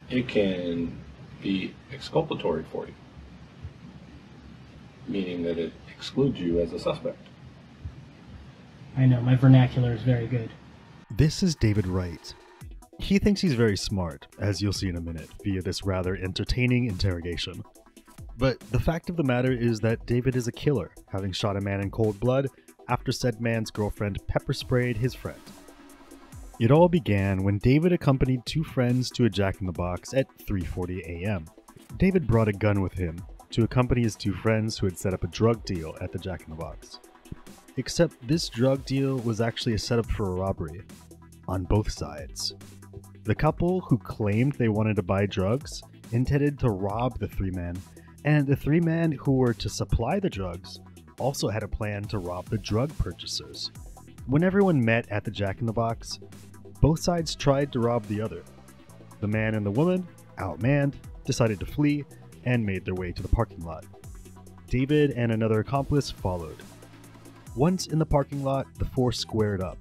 it can be exculpatory for you, meaning that it excludes you as a suspect. I know, my vernacular is very good. This is David Wright. He thinks he's very smart, as you'll see in a minute, via this rather entertaining interrogation. But the fact of the matter is that David is a killer, having shot a man in cold blood after said man's girlfriend pepper-sprayed his friend. It all began when David accompanied two friends to a Jack-in-the-Box at 3:40 a.m. David brought a gun with him to accompany his two friends who had set up a drug deal at the Jack-in-the-Box. Except this drug deal was actually a setup for a robbery, on both sides. The couple who claimed they wanted to buy drugs intended to rob the three men, and the three men who were to supply the drugs also had a plan to rob the drug purchasers. When everyone met at the Jack-in-the-Box, both sides tried to rob the other. The man and the woman, outmanned, decided to flee and made their way to the parking lot. David and another accomplice followed. Once in the parking lot, the four squared up.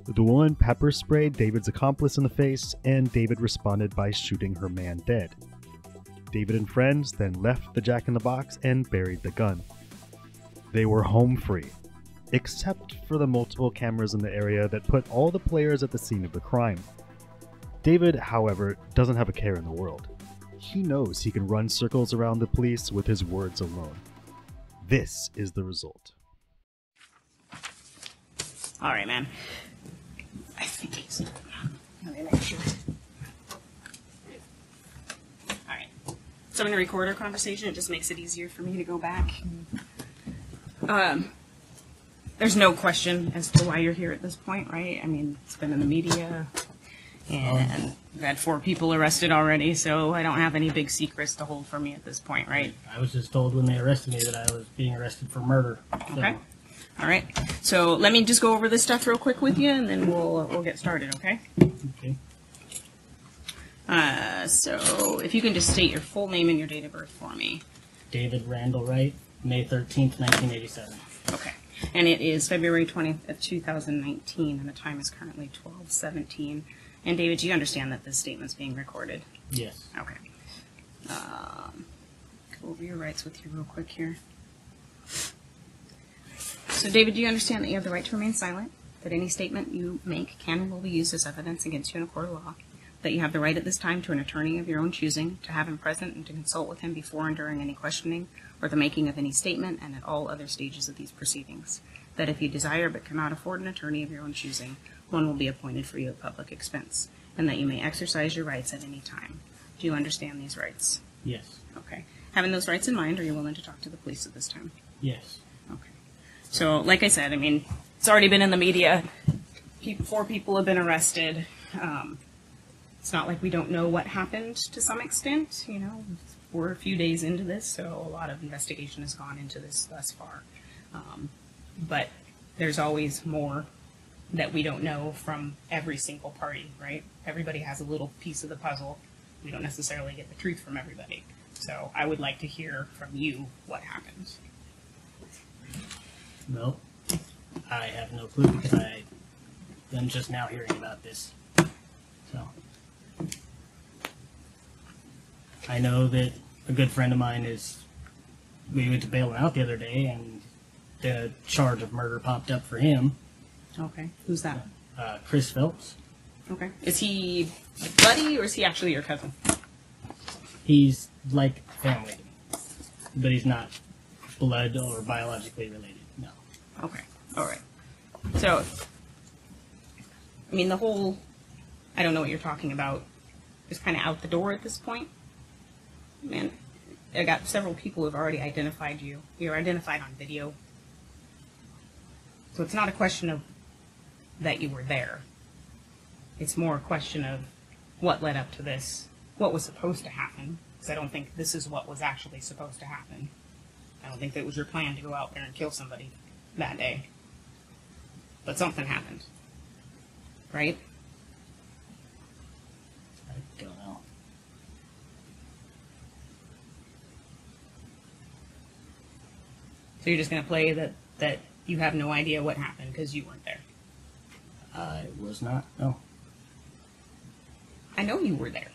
The woman pepper sprayed David's accomplice in the face, and David responded by shooting her man dead. David and friends then left the Jack-in-the-Box and buried the gun. They were home free, except for the multiple cameras in the area that put all the players at the scene of the crime. David, however, doesn't have a care in the world. He knows he can run circles around the police with his words alone. This is the result. All right, man. I think he's... Let me make sure. All right. So I'm going to record our conversation. It just makes it easier for me to go back. There's no question as to why you're here at this point, right? I mean, it's been in the media, and we've had 4 people arrested already, so I don't have any big secrets to hold from me at this point, right? I was just told when they arrested me that I was being arrested for murder. So. Okay. All right. So let me just go over this stuff real quick with you, and then we'll get started, okay? Okay. So if you can just state your full name and your date of birth for me. David Randall Wright, May 13th, 1987. Okay. And it is February 20th of 2019, and the time is currently 12:17. And David, do you understand that this statement's being recorded? Yes. Okay. Go over your rights with you real quick here. So, David, do you understand that you have the right to remain silent, that any statement you make can and will be used as evidence against you in a court of law, that you have the right at this time to an attorney of your own choosing, to have him present and to consult with him before and during any questioning or the making of any statement and at all other stages of these proceedings, that if you desire but cannot afford an attorney of your own choosing, one will be appointed for you at public expense, and that you may exercise your rights at any time. Do you understand these rights? Yes. Okay. Having those rights in mind, are you willing to talk to the police at this time? Yes. Okay. So, like I said, I mean, it's already been in the media. 4 people have been arrested. It's not like we don't know what happened to some extent. You know, we're a few days into this, so a lot of investigation has gone into this thus far. But there's always more that we don't know from every single party, right? Everybody has a little piece of the puzzle. We don't necessarily get the truth from everybody. So I would like to hear from you what happened. Well, I have no clue because I'm just now hearing about this. So, I know that a good friend of mine we went to bail him out the other day, and the charge of murder popped up for him. Okay. Who's that? Chris Phelps. Okay. Is he a buddy, or is he actually your cousin? He's like family to me, but he's not blood or biologically related. No. Okay. All right. So, I mean, the whole, I don't know what you're talking about, is kind of out the door at this point. Man, I got several people who have already identified you. You're identified on video. So it's not a question of that you were there. It's more a question of what led up to this, what was supposed to happen, because I don't think this is what was actually supposed to happen. I don't think that it was your plan to go out there and kill somebody that day. But something happened. Right? I don't know. So you're just going to play that you have no idea what happened because you weren't there. I was not. No. I know you were there.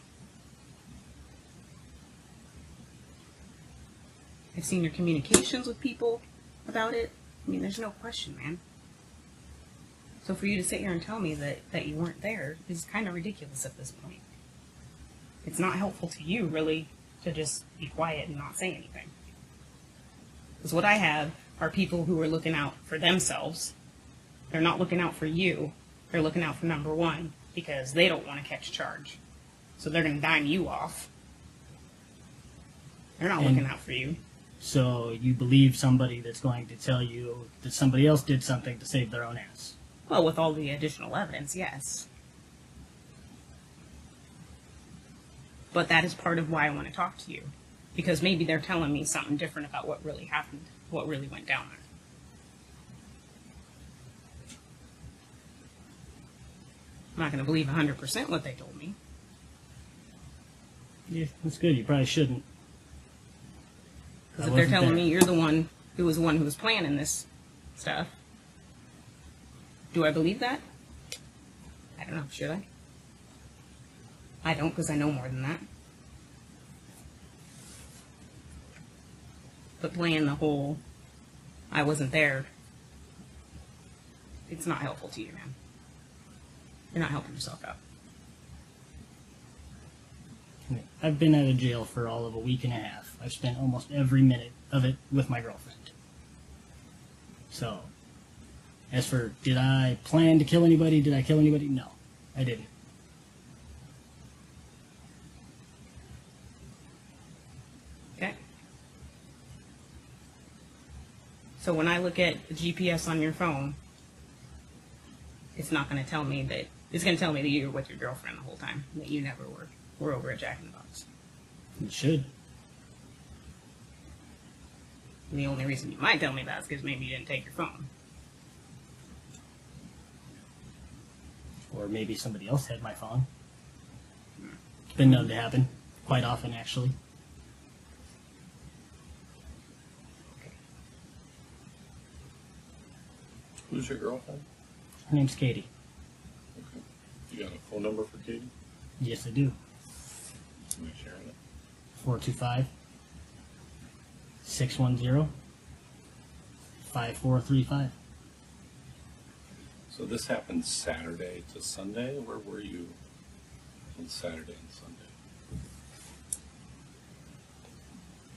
I've seen your communications with people about it. I mean, there's no question, man. So for you to sit here and tell me that you weren't there is kind of ridiculous at this point. It's not helpful to you, really, to just be quiet and not say anything. Because what I have are people who are looking out for themselves. They're not looking out for you. They're looking out for number one because they don't want to catch charge. So they're going to dime you off. They're not looking out for you. So you believe somebody that's going to tell you that somebody else did something to save their own ass? Well, with all the additional evidence, yes. But that is part of why I want to talk to you. Because maybe they're telling me something different about what really happened, what really went down there. I'm not going to believe 100% what they told me. Yeah, that's good. You probably shouldn't. Because if they're telling me you're the one who was planning this stuff, do I believe that? I don't know. Should I? I don't, because I know more than that. But playing the whole, I wasn't there, it's not helpful to you, man. You're not helping yourself out. I've been out of jail for all of a week and a half. I've spent almost every minute of it with my girlfriend. So, as for, did I plan to kill anybody? Did I kill anybody? No, I didn't. Okay. So when I look at the GPS on your phone, it's not going to tell me that, it's going to tell me that you were with your girlfriend the whole time, that you never were over at Jack in the Box. It should. And the only reason you might tell me that is because maybe you didn't take your phone. Or maybe somebody else had my phone. It's been known to happen. Quite often, actually. Who's your girlfriend? Her name's Katie. Okay. You got a phone number for Katie? Yes, I do. Somebody sharing it? 425-610-5435. So this happened Saturday to Sunday? Where were you on Saturday and Sunday?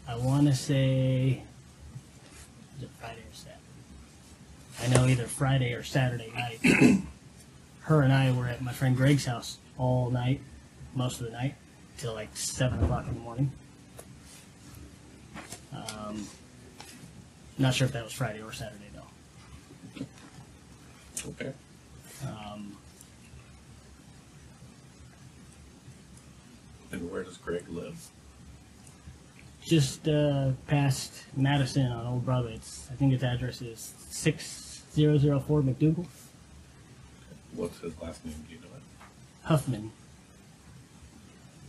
I want to say, is it Friday or Saturday? I know either Friday or Saturday night. Her and I were at my friend Greg's house all night, most of the night, till like 7 o'clock in the morning. Not sure if that was Friday or Saturday, though. Okay. And where does Greg live? Just past Madison on Old Broadway. I think its address is 6004 McDougal. What's his last name? Do you know it? Huffman.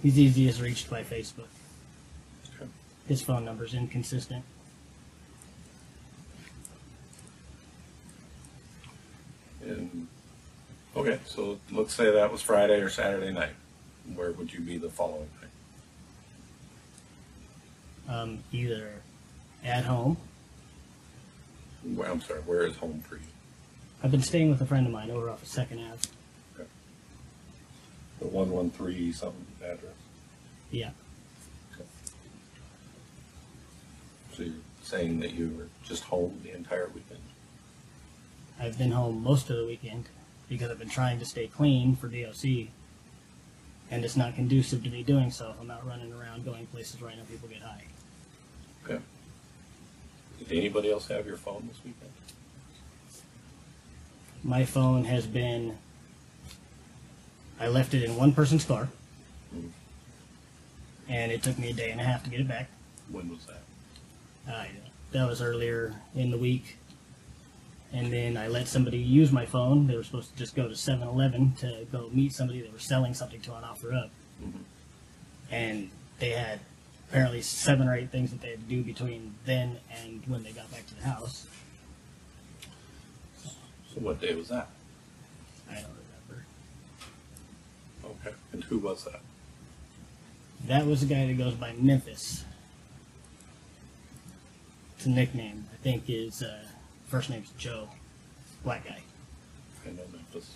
He's easiest reached by Facebook. Okay. His phone number's inconsistent. And okay, so let's say that was Friday or Saturday night. Where would you be the following night? Either at home. Well, I'm sorry, where is home for you? I've been staying with a friend of mine over off of 2nd Ave. Okay. The 113 something address? Yeah. Okay. So you're saying that you were just home the entire weekend? I've been home most of the weekend because I've been trying to stay clean for DOC. And it's not conducive to me doing so if I'm out running around going places where I know people get high. Okay. Did anybody else have your phone this weekend? My phone has been, I left it in one person's car, and it took me a day and a half to get it back. When was that? That was earlier in the week. And then I let somebody use my phone. They were supposed to just go to 7-Eleven to go meet somebody that was selling something to an offer up. Mm-hmm. And they had apparently 7 or 8 things that they had to do between then and when they got back to the house. So what day was that? I don't remember. Okay. And who was that? That was the guy that goes by Memphis. It's a nickname. I think his first name's Joe. Black guy. I know Memphis.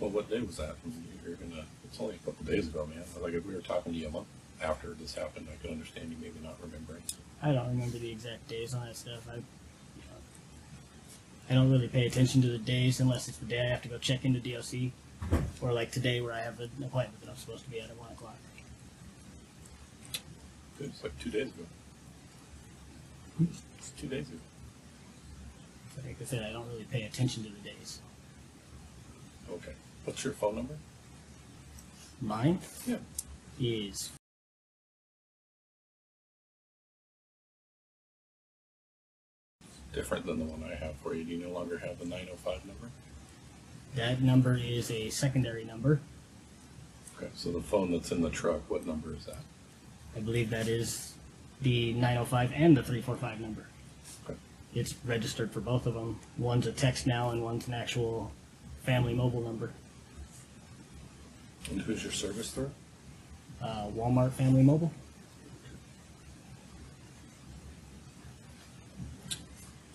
Well, what day was that? You're gonna. It's only a couple days ago, man. Like if we were talking to you a month after this happened, I could understand you maybe not remembering. I don't remember the exact days on that stuff. I don't really pay attention to the days unless it's the day I have to go check into DOC, or like today where I have an appointment that I'm supposed to be at 1 o'clock. It's like 2 days ago. It's 2 days ago. Like I said, I don't really pay attention to the days. Okay. What's your phone number? Mine Yeah. is Different than the one I have for you. Do you no longer have the 905 number? that number is a secondary number. Okay. So the phone that's in the truck, what number is that? I believe that is the 905 and the 345 number. Okay. It's registered for both of them. One's a text now and one's an actual family mobile number. And who's your service through? Walmart Family Mobile.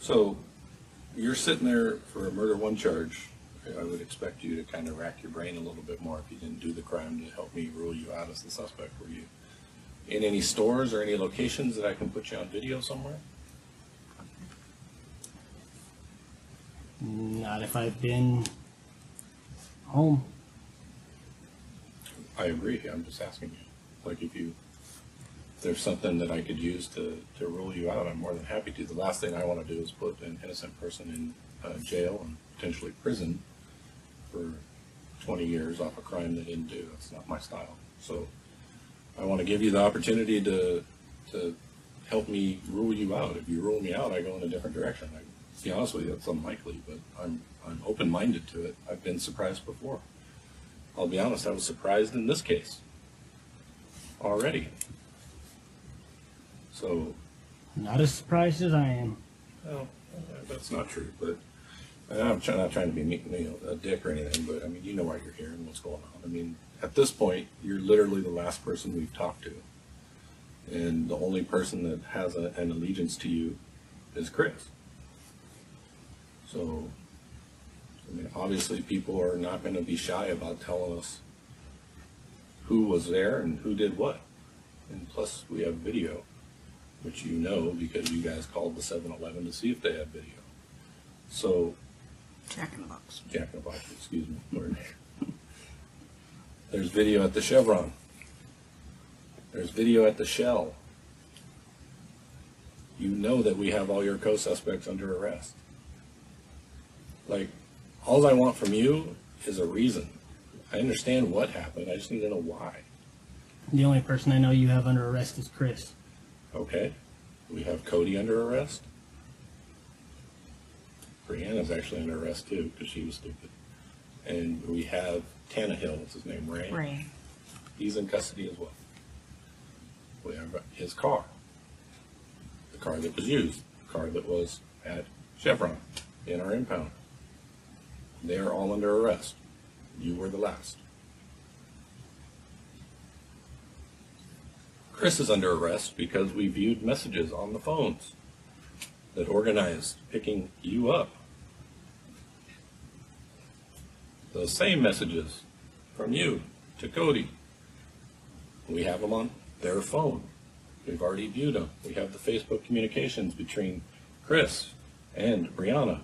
So you're sitting there for a murder one charge. I would expect you to kind of rack your brain a little bit more if you didn't do the crime to help me rule you out as the suspect. Were you in any stores or any locations that I can put you on video somewhere? Not if I've been home. I agree. I'm just asking you. Like if there's something that I could use to rule you out, I'm more than happy to. The last thing I want to do is put an innocent person in jail and potentially prison for 20 years off a crime they didn't do. That's not my style. So I want to give you the opportunity to help me rule you out. If you rule me out, I go in a different direction. To be honest with you, that's unlikely, but I'm open-minded to it. I've been surprised before. I'll be honest, I was surprised in this case already. So, Not as surprised as I am. well, that's not true, but I'm not trying to be a dick or anything, but I mean, you know why you're here and what's going on. I mean, at this point, you're literally the last person we've talked to. And the only person that has an allegiance to you is Chris. So, I mean, obviously people are not going to be shy about telling us who was there and who did what. And plus, we have video, which you know because you guys called the 7-Eleven to see if they had video. So, Jack in the Box. Jack in the Box, excuse me. Word. There's video at the Chevron. There's video at the Shell. You know that we have all your co-suspects under arrest. Like, all I want from you is a reason. I understand what happened. I just need to know why. The only person I know you have under arrest is Chris. Okay. We have Cody under arrest. Brianna's actually under arrest too because she was stupid. And we have Tannehill, what's his name, Ray? Ray. He's in custody as well. We have his car. The car that was used. The car that was at Chevron in our impound. They are all under arrest. You were the last. Chris is under arrest because we viewed messages on the phones that organized picking you up. Those same messages from you to Cody. We have them on their phone. We've already viewed them. We have the Facebook communications between Chris and Brianna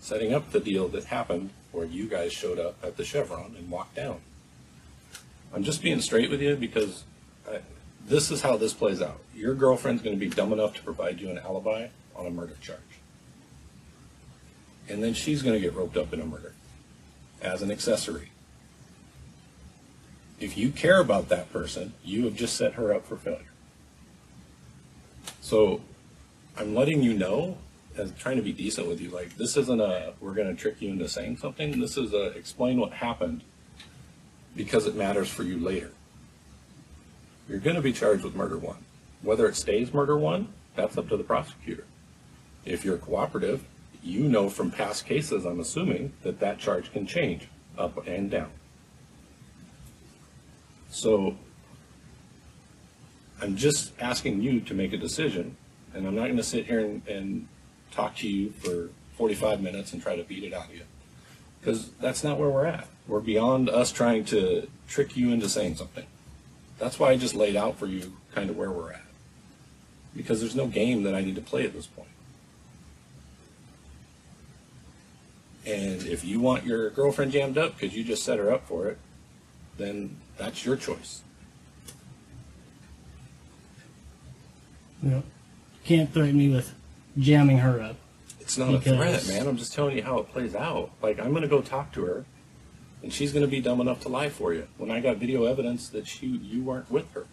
setting up the deal that happened where you guys showed up at the Chevron and walked down. I'm just being straight with you because this is how this plays out. Your girlfriend's going to be dumb enough to provide you an alibi on a murder charge. And then she's going to get roped up in a murder as an accessory. If you care about that person, you have just set her up for failure. So I'm letting you know, as trying to be decent with you, like this isn't a, we're going to trick you into saying something. This is a, explain what happened because it matters for you later. You're going to be charged with murder one. Whether it stays murder one, that's up to the prosecutor. If you're cooperative, you know from past cases, I'm assuming, that that charge can change up and down. So I'm just asking you to make a decision, and I'm not going to sit here and talk to you for 45 minutes and try to beat it out of you, because that's not where we're at. We're beyond us trying to trick you into saying something. That's why I just laid out for you kind of where we're at, because there's no game that I need to play at this point. And if you want your girlfriend jammed up because you just set her up for it, then that's your choice. You know, can't threaten me with jamming her up. It's not a threat, man. I'm just telling you how it plays out. Like, I'm going to go talk to her, and she's going to be dumb enough to lie for you. When I got video evidence that you weren't with her,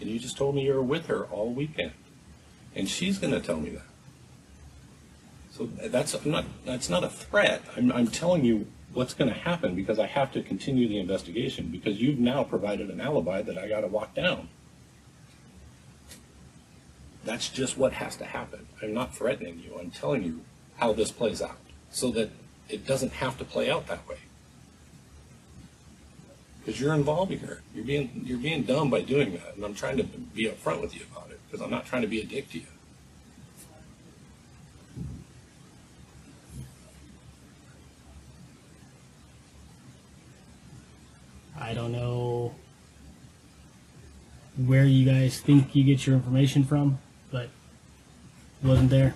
and you just told me you were with her all weekend, and she's going to tell me that. So that's not a threat. I'm telling you what's going to happen, because I have to continue the investigation, because you've now provided an alibi that I got to walk down. That's just what has to happen. I'm not threatening you. I'm telling you how this plays out, so that it doesn't have to play out that way. Because you're involving her. You're being dumb by doing that, and I'm trying to be upfront with you about it, because I'm not trying to be a dick to you. I don't know where you guys think you get your information from, but it wasn't there.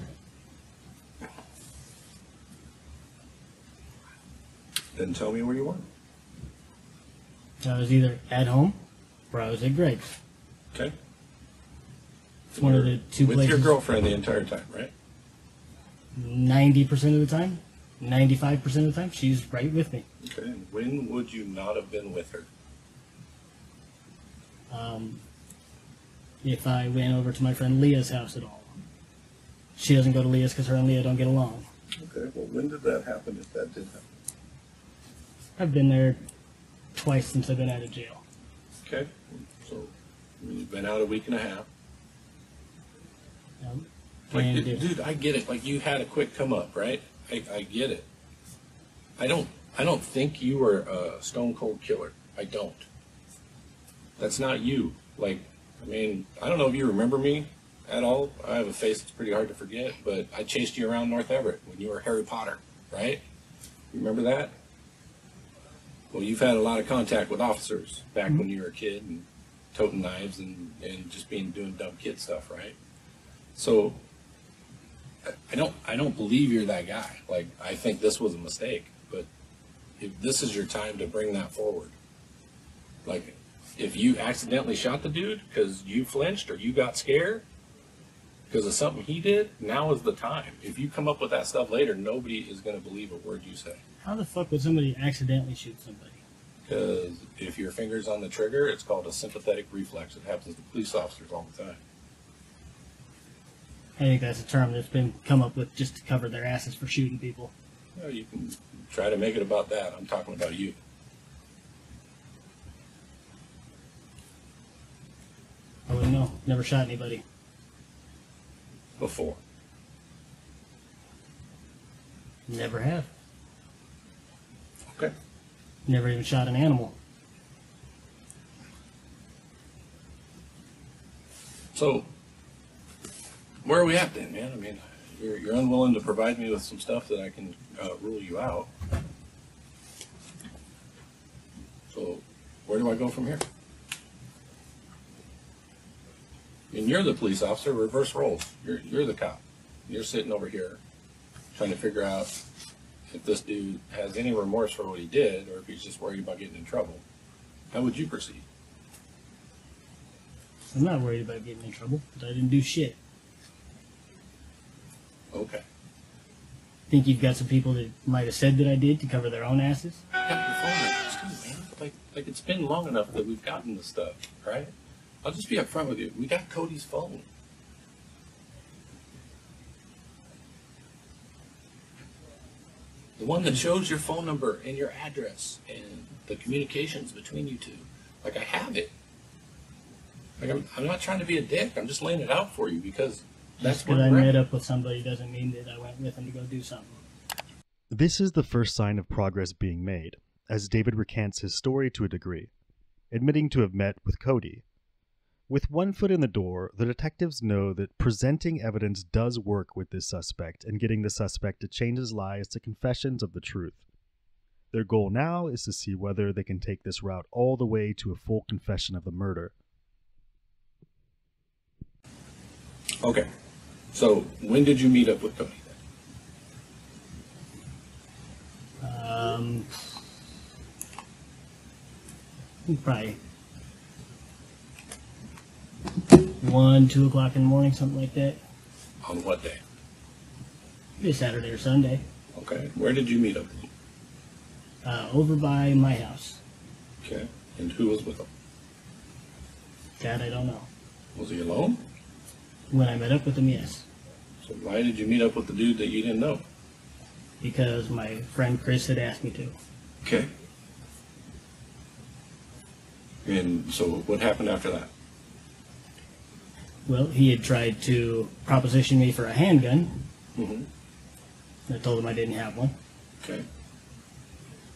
Then tell me where you were. I was either at home or I was at Greg's. Okay. It's one of the two with places. Your girlfriend the entire time, right? 90% of the time, 95% of the time, she's right with me. Okay. And when would you not have been with her? If I went over to my friend Leah's house at all. She doesn't go to Leah's because her and Leah don't get along. Okay. Well, when did that happen, if that did happen? I've been there twice since I've been out of jail. Okay. So you've been out a week and a half. Like, And dude, I get it. Like, you had a quick come up, right? I get it. I don't think you were a stone cold killer. I don't. That's not you. Like, I mean, I don't know if you remember me at all. I have a face that's pretty hard to forget, but I chased you around North Everett when you were Harry Potter, right? You remember that? Well, you've had a lot of contact with officers back when you were a kid, and toting knives and just doing dumb kid stuff, right? So I don't believe you're that guy. Like, I think this was a mistake, but if this is your time to bring that forward. Like, if you accidentally shot the dude because you flinched or you got scared because of something he did, now is the time. If you come up with that stuff later, nobody is going to believe a word you say. how the fuck would somebody accidentally shoot somebody? Because if your finger's on the trigger, it's called a sympathetic reflex. It happens to police officers all the time. I think that's a term that's been come up with just to cover their asses for shooting people. You know, you can try to make it about that. I'm talking about you. I wouldn't know. Never shot anybody. Before. Never have. Okay. Never even shot an animal. So, where are we at then, man? I mean, you're unwilling to provide me with some stuff that I can rule you out. So, where do I go from here? And you're the police officer, reverse roles. You're the cop. You're sitting over here trying to figure out if this dude has any remorse for what he did, or if he's just worried about getting in trouble. How would you proceed? I'm not worried about getting in trouble, but I didn't do shit. Okay. Think you've got some people that might have said that I did to cover their own asses? I got your phone numbers too, man. Like it's been long enough that we've gotten this stuff, right? I'll just be upfront with you. We got Cody's phone. The one that shows your phone number and your address and the communications between you two. Like, I have it. Like, I'm not trying to be a dick. I'm just laying it out for you because that's Just what because I we're met at. up with somebody doesn't mean that I went with them to go do something. This is the first sign of progress being made, as David recants his story to a degree, admitting to have met with Cody. With one foot in the door, the detectives know that presenting evidence does work with this suspect and getting the suspect to change his lies to confessions of the truth. Their goal now is to see whether they can take this route all the way to a full confession of the murder. Okay. So, when did you meet up with Tony then? Probably 1, 2 o'clock in the morning, something like that. On what day? Maybe Saturday or Sunday. Okay. Where did you meet up with him? Over by my house. Okay. And who was with him? That I don't know. Was he alone? When I met up with him, yes. So why did you meet up with the dude that you didn't know? Because my friend Chris had asked me to. Okay. And so what happened after that? Well, he had tried to proposition me for a handgun. Mm-hmm. I told him I didn't have one. Okay.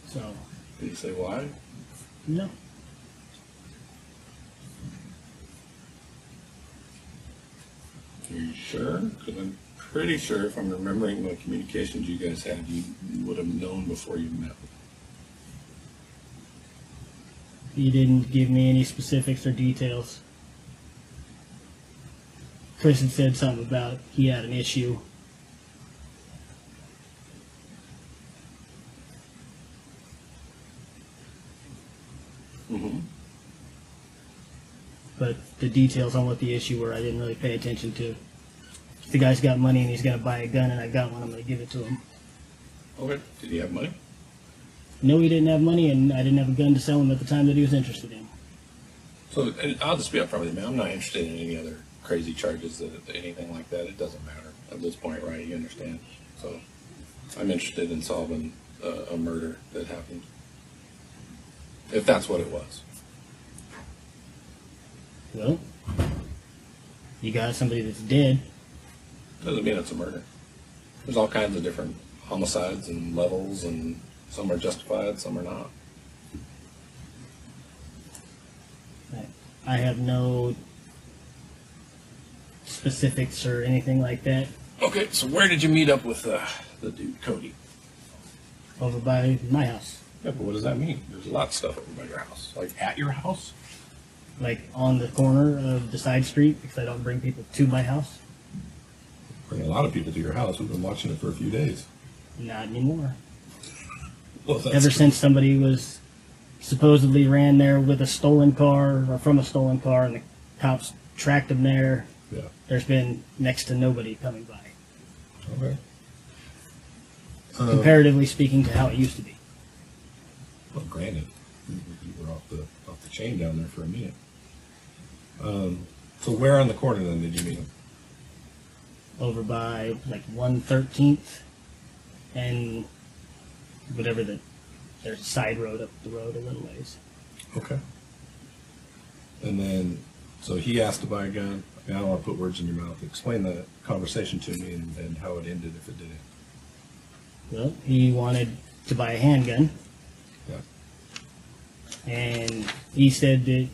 So, Did he say why? no. Are you sure? Because I'm pretty sure if I'm remembering what communications you guys had, you would have known before you met. He didn't give me any specifics or details. Chris had said something about he had an issue. Mm-hmm. But the details on what the issue were, I didn't really pay attention to. If the guy's got money and he's going to buy a gun and I got one, I'm going to give it to him. Okay. Did he have money? No, he didn't have money, and I didn't have a gun to sell him at the time that he was interested in. So and I'll just be upfront with you, man. I'm not interested in any other crazy charges, anything like that. It doesn't matter at this point, right? You understand? So I'm interested in solving a murder that happened, if that's what it was. Well, you got somebody that's dead. Doesn't mean it's a murder. There's all kinds of different homicides and levels, and some are justified, some are not. I have no specifics or anything like that. Okay, so where did you meet up with the dude, Cody? Over by my house. Yeah, but what does that mean? There's a lot of stuff over by your house. Like at your house? Like on the corner of the side street, because I don't bring people to my house. Bring a lot of people to your house. We've been watching it for a few days. Not anymore. Well, that's Ever true. since somebody was supposedly ran there with a stolen car or from a stolen car and the cops tracked him there, Yeah. there's been next to nobody coming by. Okay. Comparatively speaking to how it used to be. Well, granted, you were off the chain down there for a minute. So where on the corner then did you meet him? Over by like 113th and whatever there's a side road up the road a little ways. Okay. And then, so he asked to buy a gun. I don't want to put words in your mouth. Explain the conversation to me and how it ended if it didn't. Well, he wanted to buy a handgun, Yeah. and he said that,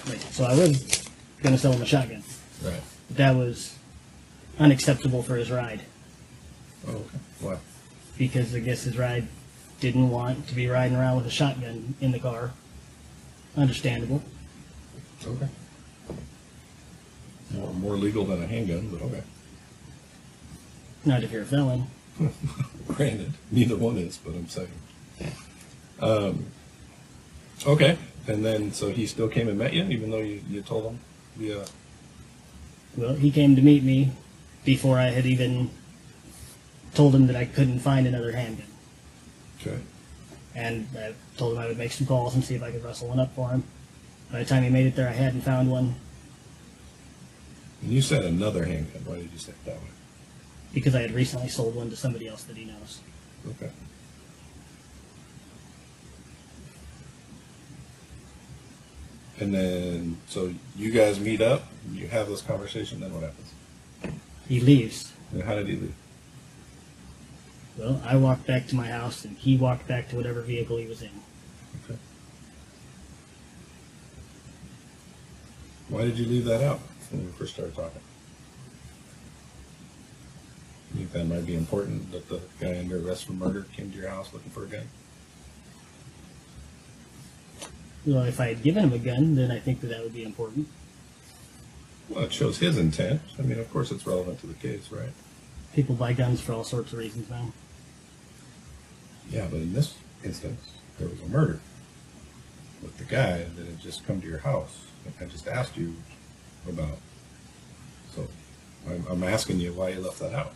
like, so I was going to sell him a shotgun. Right. But that was unacceptable for his ride, Oh, okay. Why? because I guess his ride didn't want to be riding around with a shotgun in the car. Understandable. Okay. More legal than a handgun, but okay. Not if you're a felon. Granted, neither one is, but I'm saying. Okay, and then so he still came and met you, even though you told him? Yeah. Well, he came to meet me before I had even told him that I couldn't find another handgun. Okay. And I told him I would make some calls and see if I could rustle one up for him. By the time he made it there, I hadn't found one, And you said another handgun. Why did you say it that way? because I had recently sold one to somebody else that he knows. Okay. And then, so you guys meet up, you have this conversation, then what happens? He leaves. And how did he leave? Well, I walked back to my house, and he walked back to whatever vehicle he was in. Okay. Why did you leave that out when we first started talking? You think that might be important that the guy under arrest for murder came to your house looking for a gun? Well, if I had given him a gun, then I think that that would be important. Well, it shows his intent. I mean, of course it's relevant to the case, right? People buy guns for all sorts of reasons now. Yeah, but in this instance, there was a murder with the guy that had just come to your house. I just asked you about. So I'm asking you why you left that out.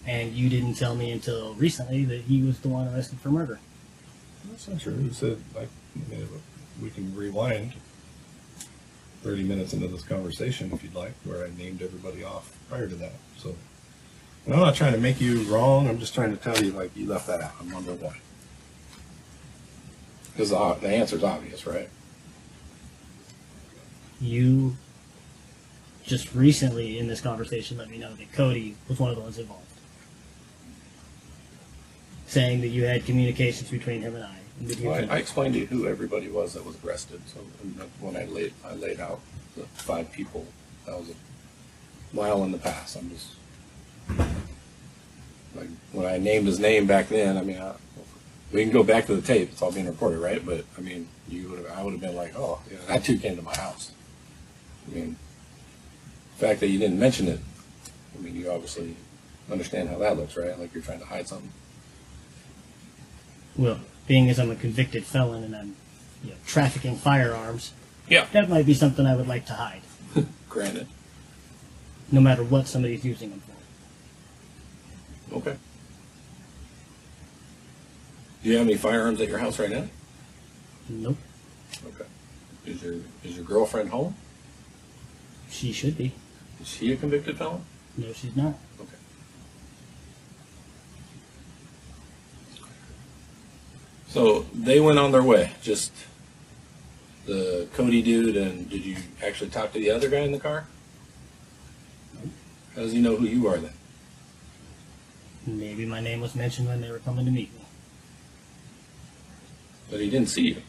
And you didn't tell me until recently that he was the one arrested for murder. That's not true. You said, like, we can rewind 30 minutes into this conversation, if you'd like, where I named everybody off prior to that. So, and I'm not trying to make you wrong. I'm just trying to tell you, like, you left that out. I'm wondering why. Because the answer's obvious, right? You just recently in this conversation let me know that Cody was one of the ones involved. Saying that you had communications between him and I. And that you Well, could- I explained to you who everybody was that was arrested. So when I laid out the 5 people, that was a while in the past. I'm just like, when I named his name back then. I mean, we can go back to the tape. It's all being recorded, right? But I mean, I would have been like, oh, yeah, that too came to my house. I mean, the fact that you didn't mention it, I mean, you obviously understand how that looks, right? Like you're trying to hide something. Well, being as I'm a convicted felon and I'm trafficking firearms, Yeah. that might be something I would like to hide, Granted. no matter what somebody's using them for. Okay. Do you have any firearms at your house right now? Nope. Okay. Is your girlfriend home? She should be. Is she a convicted felon? No, she's not. Okay. So they went on their way. Just the Cody dude, and did you actually talk to the other guy in the car? Nope. How does he know who you are then? Maybe my name was mentioned when they were coming to meet me. But he didn't see you.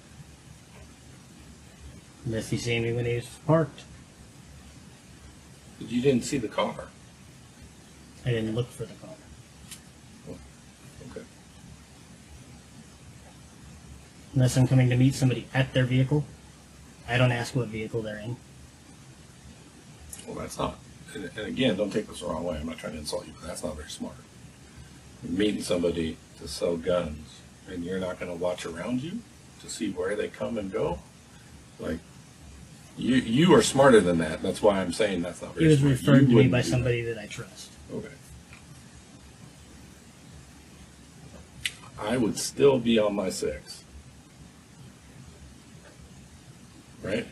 Unless he seen me when he was parked. But you didn't see the car. I didn't look for the car. Okay. Unless I'm coming to meet somebody at their vehicle, I don't ask what vehicle they're in. Well, that's not. And again, don't take this the wrong way. I'm not trying to insult you, but that's not very smart. You're meeting somebody to sell guns, and you're not going to watch around you to see where they come and go. Like, you are smarter than that. That's why I'm saying that's not very He was smart. referred You to me wouldn't by do somebody that I trust. that. Okay. I would still be on my 6. Right?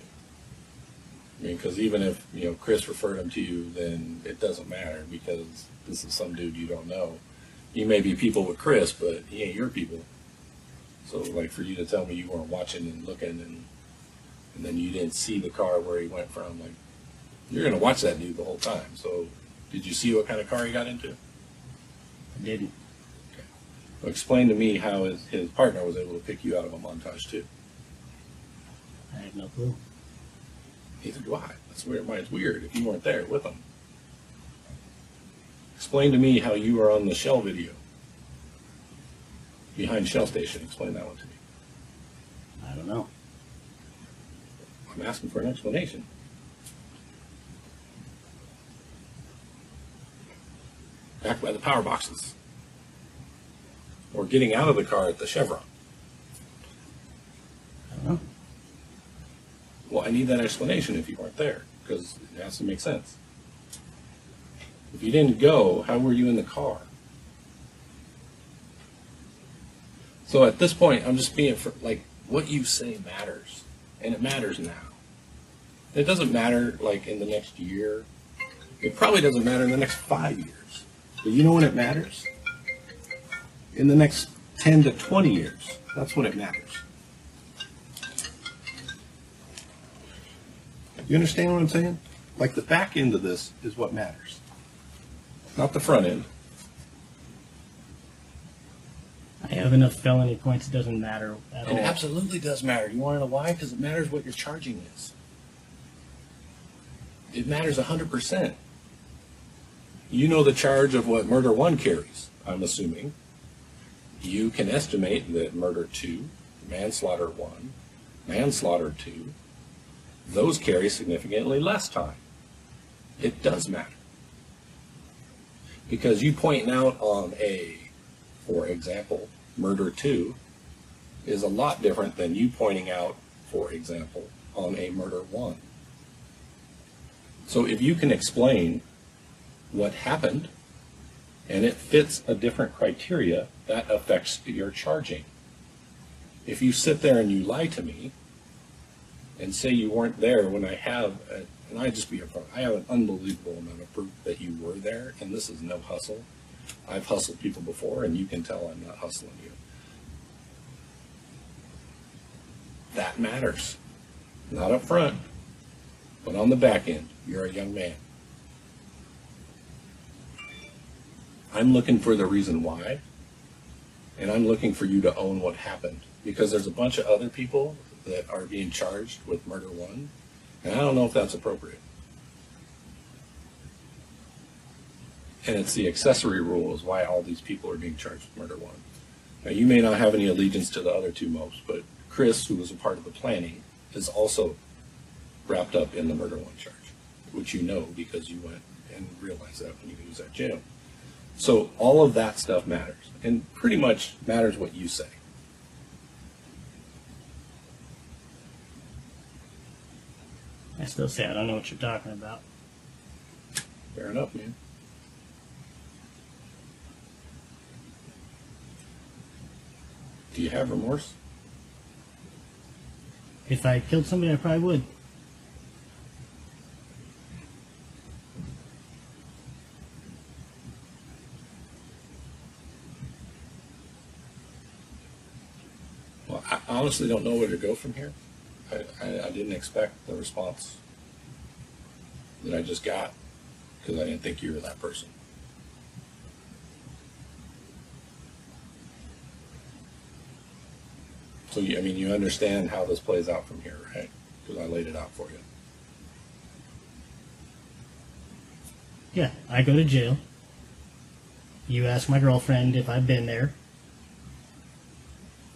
I mean, because even if, Chris referred him to you, then it doesn't matter because this is some dude you don't know. You may be people with Chris, but he ain't your people. So, like, for you to tell me you weren't watching and looking and then you didn't see the car where he went from, like, you're going to watch that dude the whole time. So, did you see what kind of car he got into? I didn't. Okay. Well, explain to me how his partner was able to pick you out of a montage, too. I have no clue. Neither do I. That's weird. It's weird if you weren't there with him. Explain to me how you were on the Shell video. Behind Shell Station. Explain that one to me. I don't know. I'm asking for an explanation. Back by the power boxes. Or getting out of the car at the Chevron. I don't know. Well, I need that explanation if you weren't there, because it has to make sense. If you didn't go, how were you in the car? So at this point, I'm just being, what you say matters. And it matters now. It doesn't matter, in the next year. It probably doesn't matter in the next 5 years. But you know when it matters? In the next 10 to 20 years. That's when it matters. You understand what I'm saying? Like, the back end of this is what matters. Not the front end. I have enough felony points, it doesn't matter at all. It absolutely does matter. You want to know why? Because it matters what your charging is. It matters 100%. You know the charge of what murder 1 carries, I'm assuming. You can estimate that murder 2, manslaughter 1, manslaughter 2, those carry significantly less time. It does matter. Because you pointing out on for example, murder 2 is a lot different than you pointing out, for example, on a murder 1. So if you can explain what happened and it fits a different criteria, that affects your charging. If you sit there and you lie to me and say you weren't there when I have, and I just be upfront, I have an unbelievable amount of proof that you were there, and this is no hustle. I've hustled people before, and you can tell I'm not hustling you. That matters. Not up front, but on the back end. You're a young man. I'm looking for the reason why, and I'm looking for you to own what happened, because there's a bunch of other people that are being charged with murder 1, and I don't know if that's appropriate. And it's the accessory rule is why all these people are being charged with murder 1. Now, you may not have any allegiance to the other 2 most, but Chris, who was a part of the planning, is also wrapped up in the murder 1 charge, which you know because you went and realized that when he was at jail. So all of that stuff matters, and pretty much matters what you say. I still say I don't know what you're talking about. Fair enough, man. Do you have remorse? If I killed somebody, I probably would. Well, I honestly don't know where to go from here. I didn't expect the response that I just got because I didn't think you were that person. So, I mean, you understand how this plays out from here, right? Because I laid it out for you. Yeah, I go to jail. You ask my girlfriend if I've been there.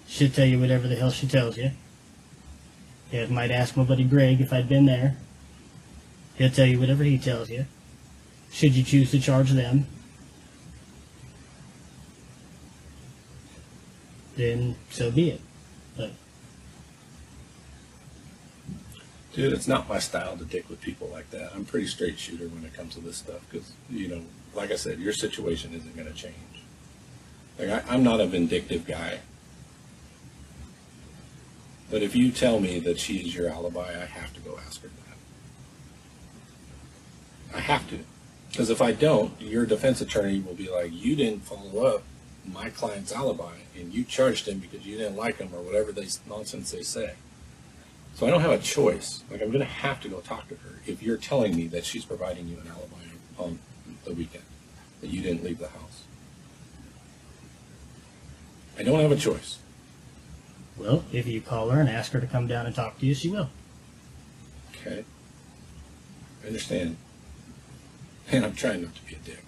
She'll tell you whatever the hell she tells you. You might ask my buddy Greg if I'd been there. He'll tell you whatever he tells you. Should you choose to charge them, then so be it. But dude, it's not my style to dick with people like that. I'm a pretty straight shooter when it comes to this stuff because, you know, like I said, your situation isn't going to change. Like, I'm not a vindictive guy. But if you tell me that she is your alibi, I have to go ask her that. I have to. Because if I don't, your defense attorney will be like, you didn't follow up my client's alibi, and you charged him because you didn't like him or whatever nonsense they say. So I don't have a choice. Like, I'm going to have to go talk to her if you're telling me that she's providing you an alibi on the weekend, that you didn't leave the house. I don't have a choice. well, if you call her and ask her to come down and talk to you, she will. Okay. I understand. And I'm trying not to be a dick.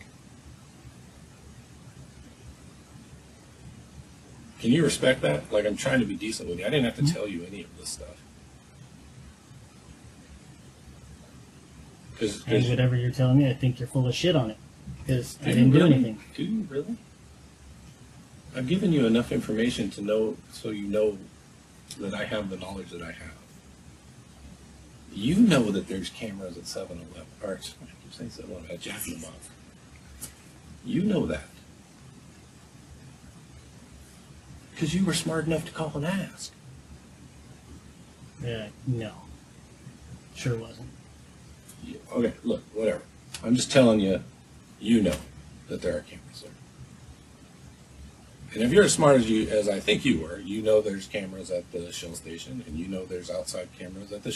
Can you respect that? Like, I'm trying to be decent with you. I didn't have to tell you any of this stuff. And whatever you're telling me, I think you're full of shit on it. Because I Do you didn't do really? anything. Do you really? I've given you enough information to know, so you know that I have the knowledge that I have. You know that there's cameras at 7-Eleven, or I keep saying 7-Eleven, at Jack in the Box. You know that. Because you were smart enough to call and ask. No. Sure wasn't. Yeah, okay, look, whatever. I'm just telling you, you know that there are cameras there. And if you're as smart as I think you were, you know there's cameras at the Shell station, and you know there's outside cameras at the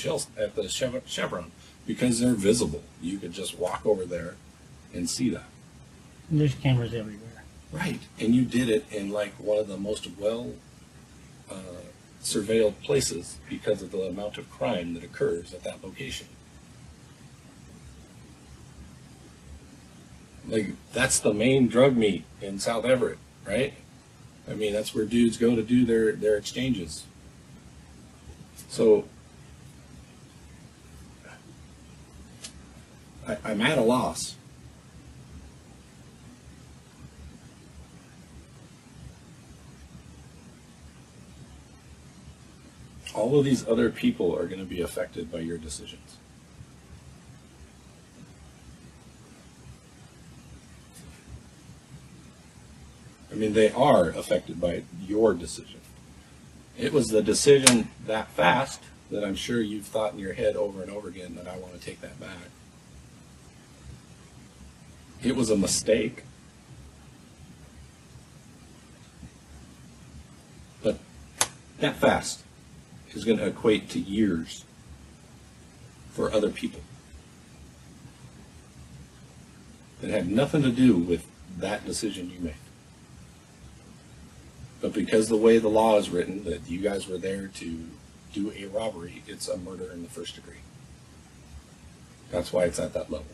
Chevron, because they're visible. You could just walk over there and see that. And there's cameras everywhere. Right, and you did it in like one of the most well surveilled places because of the amount of crime that occurs at that location. Like, that's the main drug meet in South Everett, right? I mean, that's where dudes go to do their exchanges. So I'm at a loss. All of these other people are going to be affected by your decisions. I mean, they are affected by your decision. It was the decision that fast that I'm sure you've thought in your head over and over again that I want to take that back. It was a mistake. But that fast is going to equate to years for other people that had nothing to do with that decision you made. But because the way the law is written, that you guys were there to do a robbery, it's a murder in the first degree. That's why it's at that level.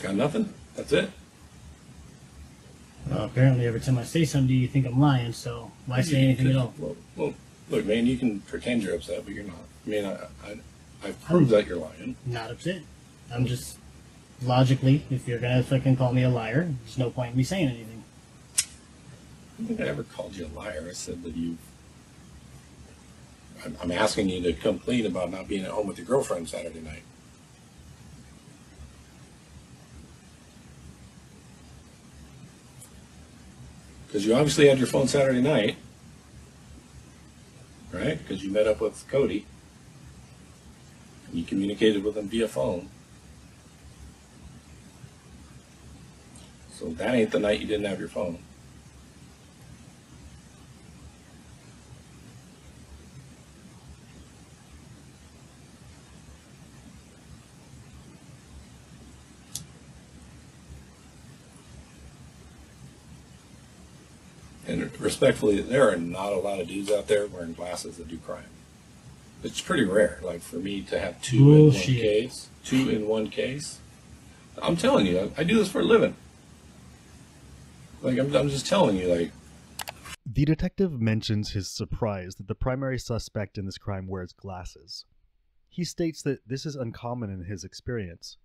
Got nothing? That's it? Well, apparently every time I say something to you, you think I'm lying, so why say anything at all? Well, look, man, you can pretend you're upset, but you're not. I mean, I've proved that you're lying. Not upset. I'm just, logically, if you're going to fucking call me a liar, there's no point in me saying anything. I don't think I ever called you a liar. I said that I'm asking you to come clean about not being at home with your girlfriend Saturday night. Because you obviously had your phone Saturday night, right? Because you met up with Cody. And you communicated with him via phone. So that ain't the night you didn't have your phone. And respectfully, there are not a lot of dudes out there wearing glasses that do crime. It's pretty rare. Like for me to have two in one case. I'm telling you, I do this for a living. Like I'm just telling you, like. The detective mentions his surprise that the primary suspect in this crime wears glasses. He states that this is uncommon in his experience.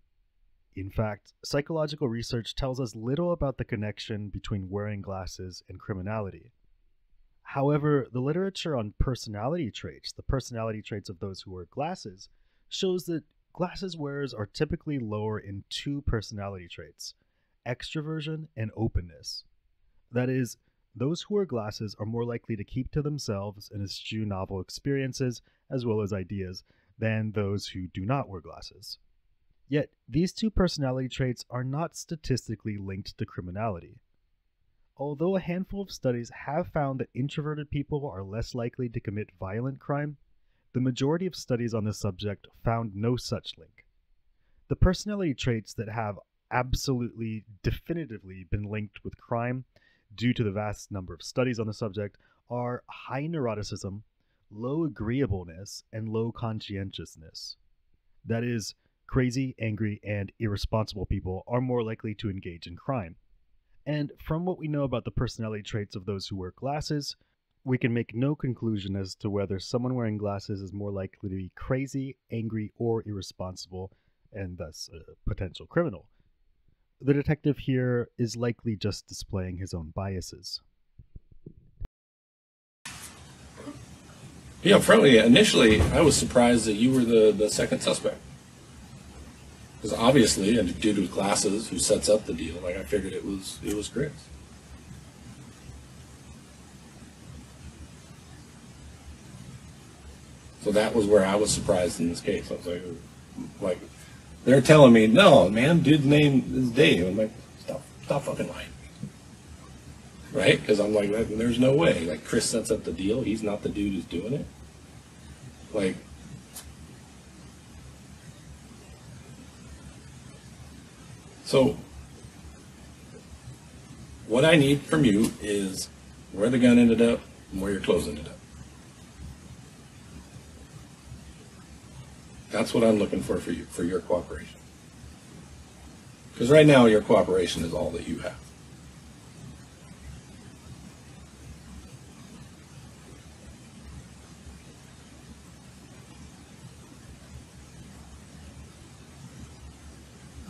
In fact, psychological research tells us little about the connection between wearing glasses and criminality. However, the literature on personality traits, the personality traits of those who wear glasses, shows that glasses wearers are typically lower in two personality traits, extroversion and openness. That is, those who wear glasses are more likely to keep to themselves and eschew novel experiences as well as ideas than those who do not wear glasses. Yet, these two personality traits are not statistically linked to criminality. Although a handful of studies have found that introverted people are less likely to commit violent crime, the majority of studies on this subject found no such link. The personality traits that have absolutely definitively been linked with crime due to the vast number of studies on the subject are high neuroticism, low agreeableness, and low conscientiousness. That is, crazy, angry, and irresponsible people are more likely to engage in crime. And from what we know about the personality traits of those who wear glasses, we can make no conclusion as to whether someone wearing glasses is more likely to be crazy, angry, or irresponsible, and thus a potential criminal. The detective here is likely just displaying his own biases. Yeah, frankly, initially I was surprised that you were the second suspect. Because obviously, a dude with glasses who sets up the deal, like I figured it was Chris. So that was where I was surprised in this case. I was like they're telling me, no, man, dude's name is Dave. I'm like, stop fucking lying. Right? Because I'm like, there's no way. Like, Chris sets up the deal. He's not the dude who's doing it. Like, So, what I need from you is where the gun ended up and where your clothes ended up. That's what I'm looking for you, for your cooperation. Because right now, your cooperation is all that you have.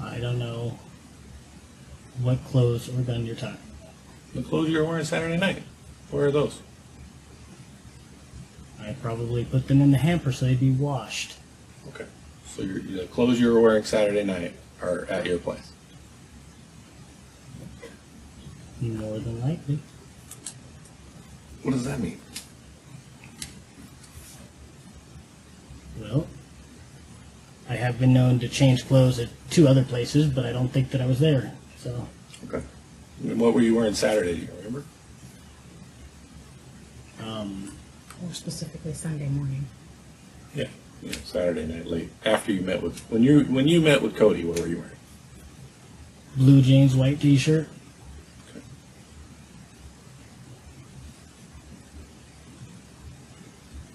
I don't know what clothes or gun you're talking about. The clothes you were wearing Saturday night, where are those? I probably put them in the hamper so they'd be washed. Okay. So the clothes you were wearing Saturday night are at your place. More than likely. What does that mean? Well, I have been known to change clothes at 2 other places, but I don't think that I was there. So, Okay. And what were you wearing Saturday? Do you remember? Or specifically Sunday morning. Yeah. Saturday night late after you met with when you met with Cody. What were you wearing? blue jeans, white t-shirt. Okay.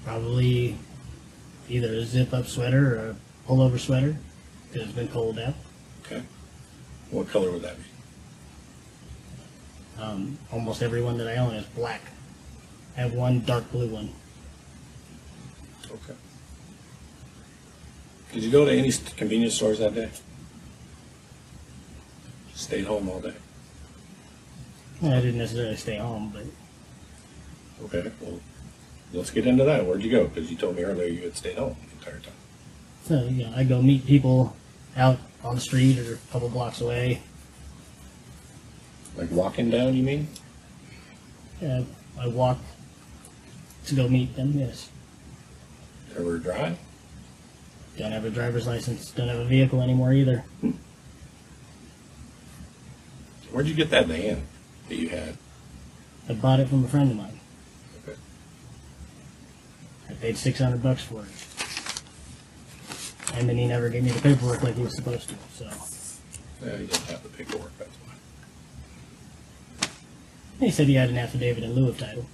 Probably either a zip-up sweater or a pullover sweater because it's been cold out. Okay. What color would that be? Almost every one that I own is black. I have one dark blue one. Okay. Did you go to any convenience stores that day? Stayed home all day. I didn't necessarily stay home, but Okay. Well, let's get into that. Where'd you go? Because you told me earlier you had stayed home the entire time. so I go meet people out on the street or a couple blocks away. Like walking down, you mean? Yeah, I walk to go meet them. Yes. Ever drive? Don't have a driver's license. Don't have a vehicle anymore either. Where'd you get that van that you had? I bought it from a friend of mine. Okay. I paid $600 for it, and then he never gave me the paperwork like he was supposed to. So Yeah, you didn't have the paperwork, that's why. he said he had an affidavit in lieu of title.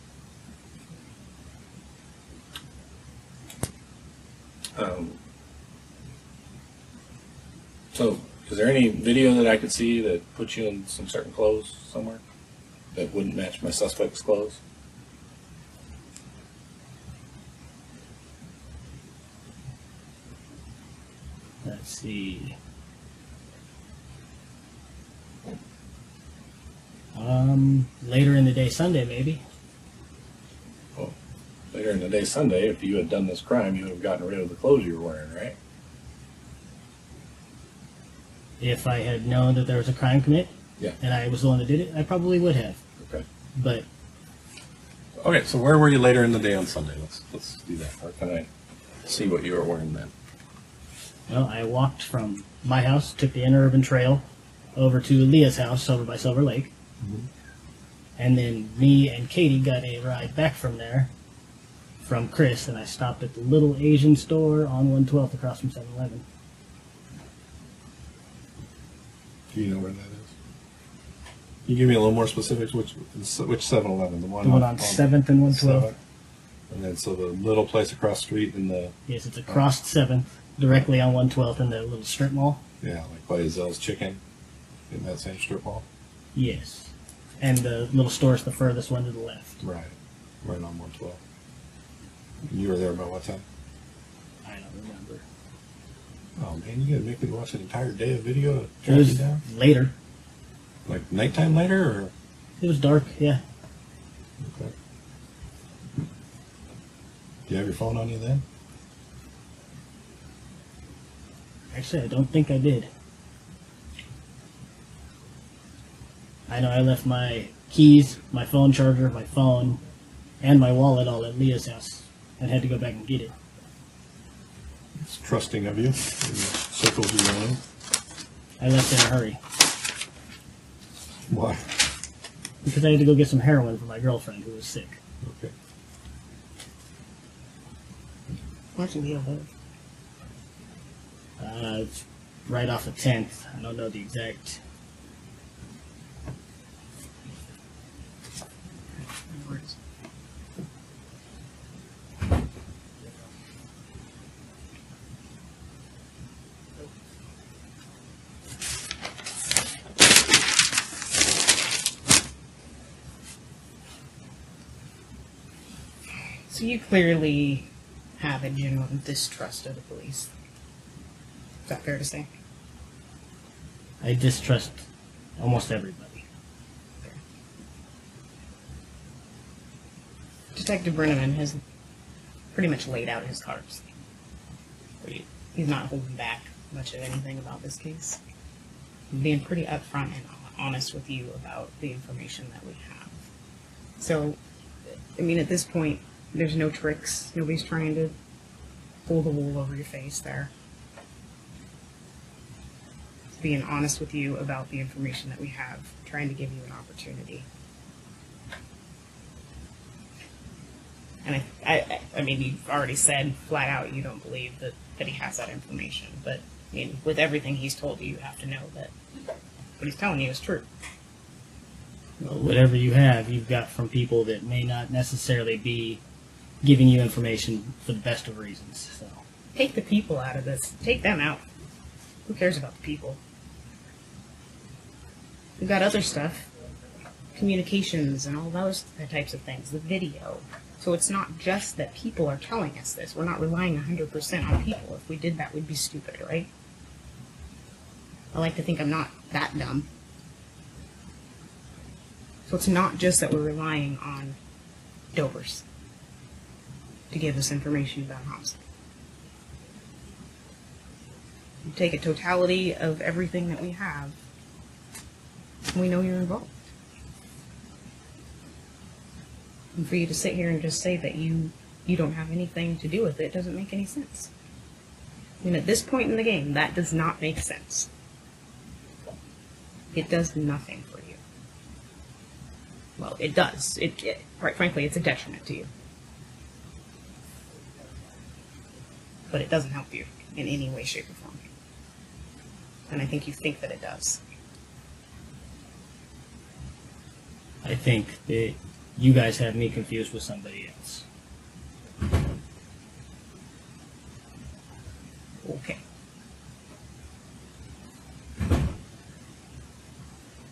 So, is there any video that I could see that puts you in some certain clothes somewhere that wouldn't match my suspect's clothes? Let's see. Later in the day, Sunday maybe. Well, later in the day Sunday, if you had done this crime, you would have gotten rid of the clothes you were wearing, right? If I had known that there was a crime commit, Yeah. and I was the one that did it, I probably would have. Okay. But Okay, so where were you later in the day on Sunday? Let's do that. Where can I see what you were wearing then? well, I walked from my house, took the interurban trail over to Leah's house over by Silver Lake, and then me and Katie got a ride back from there from Chris, and I stopped at the little Asian store on 112th across from 7-Eleven. Do you know where that is? Can you give me a little more specifics? Which 7-Eleven? The The one on 7th and 112th. 7th? And then so the little place across the street in the Yes, it's across 7th, directly on 112th in the little strip mall. like by Zell's Chicken in that same strip mall. Yes. And the little store's the furthest one to the left. Right on 112. You were there about what time? I don't remember. Oh man, you gotta make me watch an entire day of video to It track you was down. later. Like nighttime later, or It was dark, yeah. okay. Do you have your phone on you then? Actually, I don't think I did. I know I left my keys, my phone charger, my phone, and my wallet all at Leah's house and had to go back and get it. It's trusting of you. In the circles you're in. I left in a hurry Why? because I had to go get some heroin for my girlfriend who was sick. Okay. Where'd you live? It's right off the 10th. I don't know the exact. So you clearly have a genuine distrust of the police. Is that fair to say? I distrust almost everybody. Detective Brenneman has pretty much laid out his cards. He's not holding back much of anything about this case. He's being pretty upfront and honest with you about the information that we have. So, I mean, at this point, there's no tricks. Nobody's trying to pull the wool over your face there. He's being honest with you about the information that we have, trying to give you an opportunity. And I mean, you've already said flat out you don't believe that he has that information. But, I mean, with everything he's told you, you have to know that what he's telling you is true. Well, whatever you have, you've got from people that may not necessarily be giving you information for the best of reasons. So Take the people out of this. Take them out. Who cares about the people? We've got other stuff. Communications and all those types of things. The video. So it's not just that people are telling us this. We're not relying 100% on people. If we did that, we'd be stupid, right? I like to think I'm not that dumb. So it's not just that we're relying on dopers to give us information about homicide. You take a totality of everything that we have, and we know you're involved. And for you to sit here and just say that you don't have anything to do with it doesn't make any sense. I mean, at this point in the game, that does not make sense. It does nothing for you. Well, it does. Quite frankly, it's a detriment to you. But it doesn't help you in any way, shape, or form. And I think you think that it does. I think that you guys have me confused with somebody else. Okay.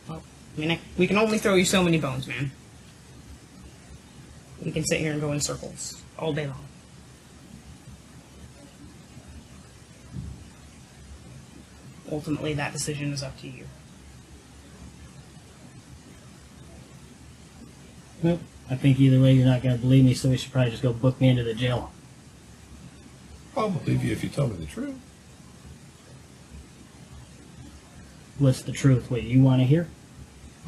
Well, I mean, we can only throw you so many bones, man. We can sit here and go in circles all day long. Ultimately, that decision is up to you. Well, I think either way you're not going to believe me, so we should probably just go book me into the jail. I'll believe you if you tell me the truth. What's the truth? What you want to hear?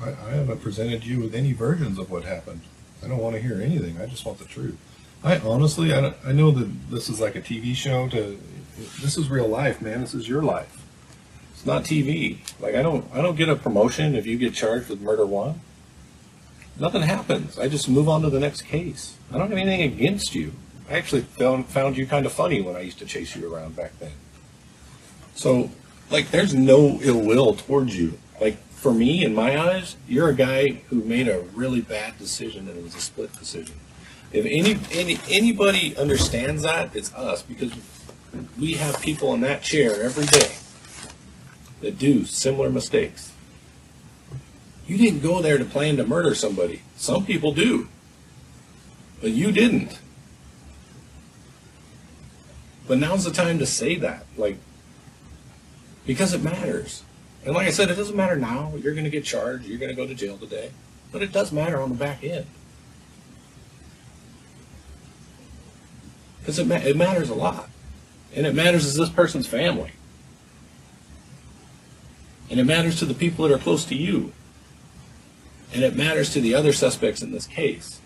I haven't presented you with any versions of what happened. I don't want to hear anything. I just want the truth. I honestly, I know that this is like a TV show. This is real life, man. This is your life. It's not TV. Like I don't get a promotion if you get charged with murder one. Nothing happens. I just move on to the next case. I don't have anything against you. I actually found you kind of funny when I used to chase you around back then. So, like, there's no ill will towards you. Like, for me, in my eyes, you're a guy who made a really bad decision, and it was a split decision. If anybody understands that, it's us, because we have people in that chair every day that do similar mistakes. You didn't go there to plan to murder somebody. Some people do. But you didn't. But now's the time to say that. Like, because it matters. And like I said, it doesn't matter now. You're going to get charged. You're going to go to jail today. But it does matter on the back end. Because it matters a lot. And it matters as this person's family. And it matters to the people that are close to you. And it matters to the other suspects in this case.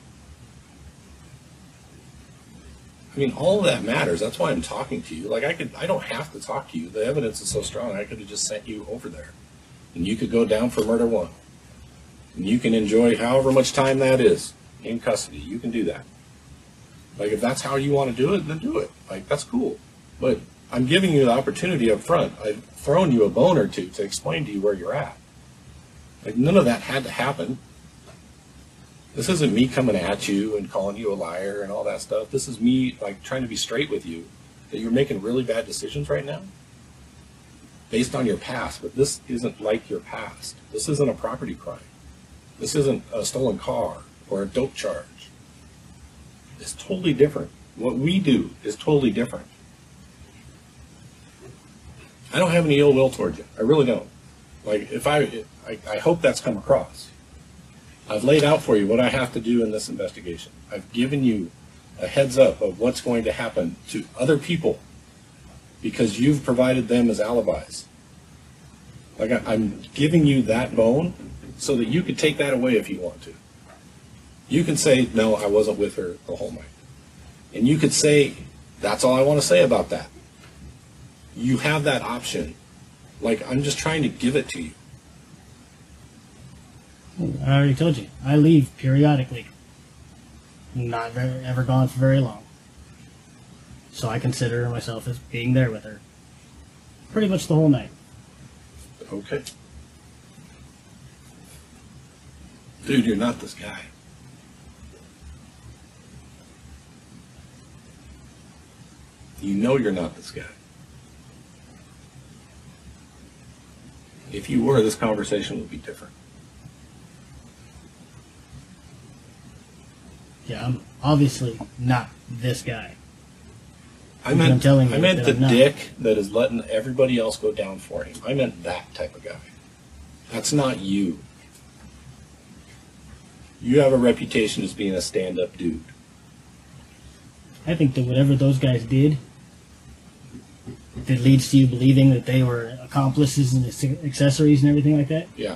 I mean, all of that matters. That's why I'm talking to you. Like, I don't have to talk to you. The evidence is so strong, I could have just sent you over there. And you could go down for murder one. And you can enjoy however much time that is in custody. You can do that. Like, if that's how you want to do it, then do it. Like, that's cool. But I'm giving you the opportunity up front. I've thrown you a bone or two to explain to you where you're at. Like, none of that had to happen. This isn't me coming at you and calling you a liar and all that stuff. This is me, like, trying to be straight with you that you're making really bad decisions right now based on your past, but this isn't like your past. This isn't a property crime. This isn't a stolen car or a dope charge. It's totally different. What we do is totally different. I don't have any ill will towards you. I really don't. Like, if I hope that's come across. I've laid out for you what I have to do in this investigation. I've given you a heads up of what's going to happen to other people because you've provided them as alibis. Like, I'm giving you that bone so that you could take that away if you want to. You can say, no, I wasn't with her the whole night. And you could say, that's all I want to say about that. You have that option. Like, I'm just trying to give it to you. I already told you. I leave periodically. Not ever gone for very long. So I consider myself as being there with her. Pretty much the whole night. Okay. Dude, you're not this guy. You know you're not this guy. If you were, this conversation would be different. Yeah, I'm obviously not this guy. I meant that the I'm not. dick that is letting everybody else go down for him. I meant that type of guy. That's not you. You have a reputation as being a stand-up dude. I think that whatever those guys did that leads to you believing that they were accomplices and accessories and everything like that Yeah.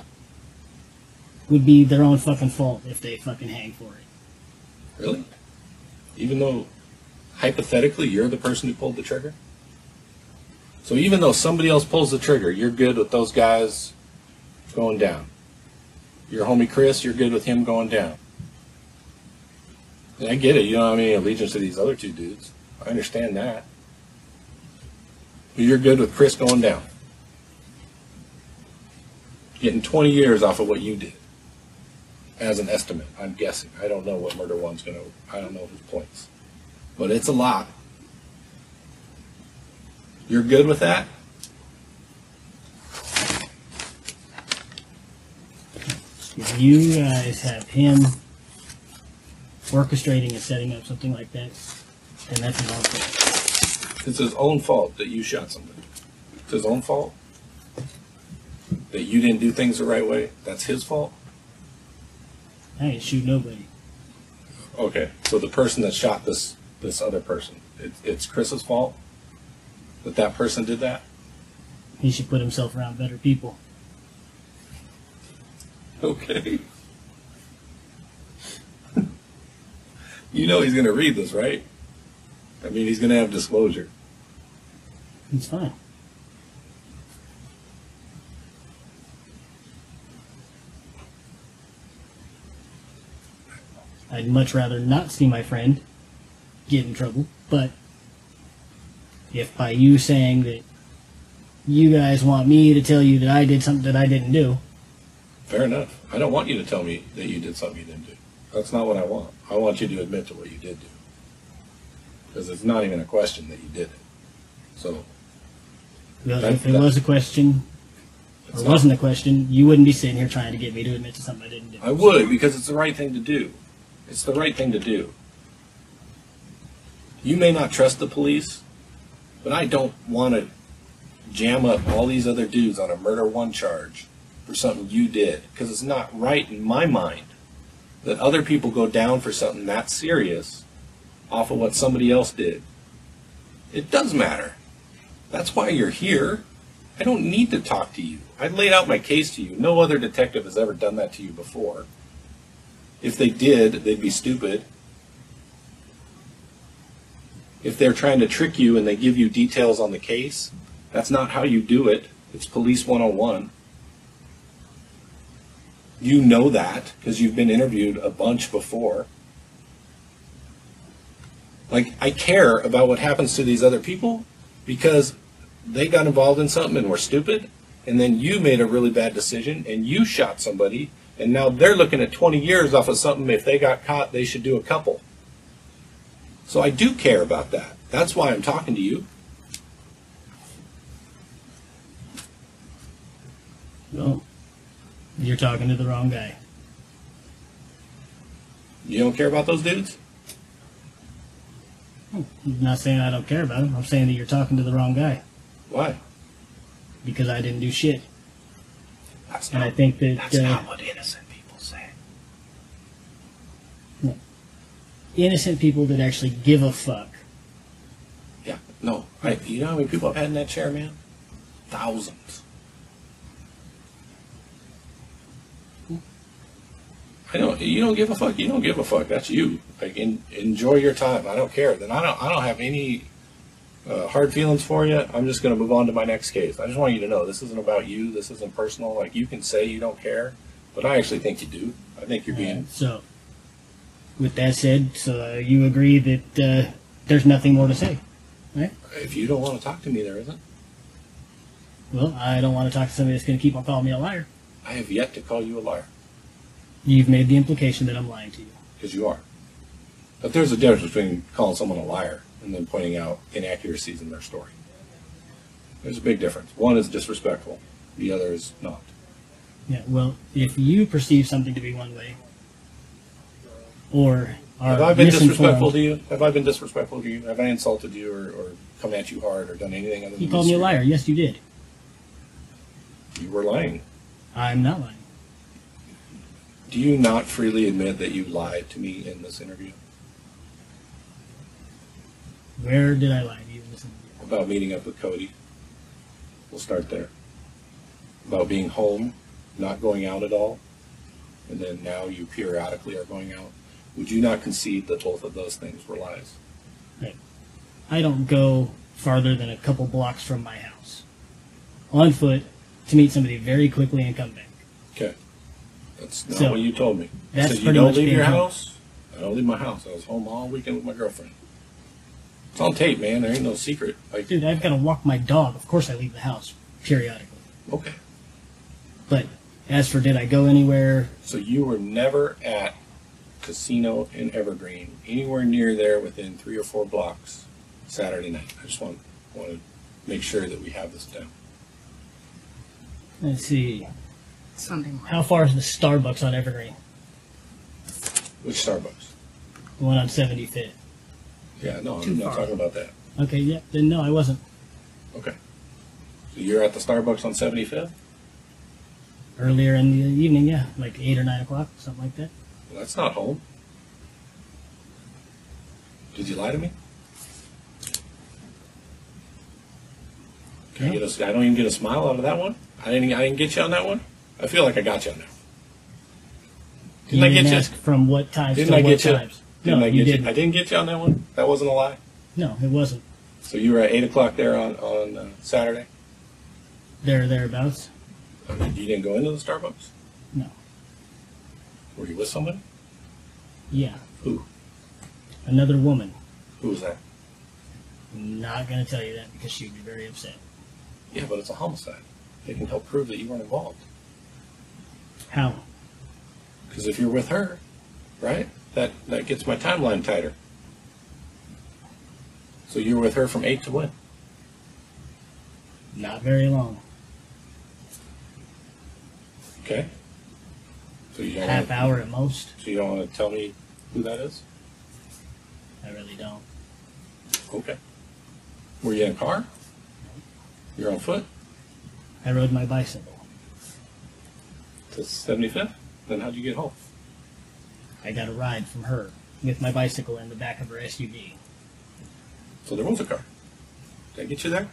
would be their own fucking fault if they fucking hang for it. Really? Even though, hypothetically, you're the person who pulled the trigger? So even though somebody else pulls the trigger, you're good with those guys going down. Your homie Chris, you're good with him going down. And I get it. You don't have any allegiance to these other two dudes. I understand that. But you're good with Chris going down. Getting 20 years off of what you did. As an estimate, I'm guessing. I don't know what Murder One's going to, I don't know his points. But it's a lot. You're good with that? If you guys have him orchestrating and setting up something like that, then that's his own fault. It's his own fault that you shot somebody. It's his own fault that you didn't do things the right way. That's his fault? I ain't shoot nobody. Okay, so the person that shot this other person, it's Chris's fault that person did that? He should put himself around better people. Okay. You know he's going to read this, right? I mean, he's going to have disclosure. It's fine. I'd much rather not see my friend get in trouble, but if by you saying that you guys want me to tell you that I did something that I didn't do. Fair enough. I don't want you to tell me that you did something you didn't do. That's not what I want. I want you to admit to what you did do. Because it's not even a question that you did it. So, Well, if it was a question, or wasn't a question, you wouldn't be sitting here trying to get me to admit to something I didn't do. I would, because it's the right thing to do. It's the right thing to do. You may not trust the police, but I don't want to jam up all these other dudes on a murder one charge for something you did, because it's not right in my mind that other people go down for something that serious off of what somebody else did. It does matter. That's why you're here. I don't need to talk to you. I laid out my case to you. No other detective has ever done that to you before. If they did, they'd be stupid. If they're trying to trick you and they give you details on the case, that's not how you do it. It's police 101. You know that because you've been interviewed a bunch before. Like, I care about what happens to these other people, because they got involved in something and were stupid, and then you made a really bad decision and you shot somebody, and now they're looking at 20 years off of something. If they got caught, they should do a couple. So I do care about that. That's why I'm talking to you. Well, you're talking to the wrong guy. You don't care about those dudes? I'm not saying I don't care about him. I'm saying that you're talking to the wrong guy. Why? Because I didn't do shit. That's And not, I think that that's not what innocent people say. innocent people that actually give a fuck. Yeah, no. You know how many people I've had in that chair, man? Thousands. I don't. You don't give a fuck. You don't give a fuck. That's you. Like, enjoy your time. I don't care. Then I don't have any hard feelings for you. I'm just going to move on to my next case. I just want you to know this isn't about you. This isn't personal. Like, you can say you don't care, but I actually think you do. I think you're being. So, with that said, so you agree that there's nothing more to say, right? If you don't want to talk to me, there isn't. Well, I don't want to talk to somebody that's going to keep on calling me a liar. I have yet to call you a liar. You've made the implication that I'm lying to you. Because you are. But there's a difference between calling someone a liar and then pointing out inaccuracies in their story. There's a big difference. One is disrespectful. The other is not. Yeah, well, if you perceive something to be one way, or are Have I been disrespectful misinformed, to you? Have I been disrespectful to you? Have I insulted you or come at you hard or done anything other than you called me a liar. Yes, you did. You were lying. I'm not lying. Do you not freely admit that you lied to me in this interview? Where did I lie to you in this interview? About meeting up with Cody. We'll start there. About being home, not going out at all, and then now you periodically are going out. Would you not concede that both of those things were lies? Right. I don't go farther than a couple blocks from my house on foot to meet somebody very quickly and come back. Okay. That's not So, what you told me. that's You said you pretty don't much leave being your home. house. I don't leave my house. I was home all weekend with my girlfriend. It's on tape, man. There ain't no secret. Like, Dude, I've got to walk my dog. Of course I leave the house periodically. okay. But as for did I go anywhere, So you were never at Casino in Evergreen, anywhere near there within 3 or 4 blocks Saturday night. I just want to make sure that we have this down. let's see, Sunday morning. how far is the Starbucks on Evergreen? Which Starbucks? The one on 75th. Yeah, no, Too I'm not far. talking about that. Okay, yeah, then no, I wasn't. Okay. So you're at the Starbucks on 75th? Earlier in the evening, yeah, like 8 or 9 o'clock, something like that. Well, that's not home. Did you lie to me? Can I don't even get a smile out of that one? I didn't get you on that one? I feel like I got you on that one. Didn't I get you? Ask from what times Didn't to I what get you? times. Didn't No, I you get didn't. I didn't get you on that one? That wasn't a lie? No, it wasn't. So you were at 8 o'clock there on Saturday? There or thereabouts. You didn't go into the Starbucks? No. Were you with somebody? Yeah. Who? Another woman. Who was that? I'm not going to tell you that because she'd be very upset. Yeah, but it's a homicide. They can help prove that you weren't involved. How? Because if you're with her, right, that gets my timeline tighter. So you were with her from 8 to when? Not very long. Okay. So you don't Half wanna, hour at most. So you don't want to tell me who that is? I really don't. Okay. Were you in a car? You're on foot I rode my bicycle. to 75th? Then how'd you get home? I got a ride from her with my bicycle in the back of her SUV. So there was a car. Did I get you there?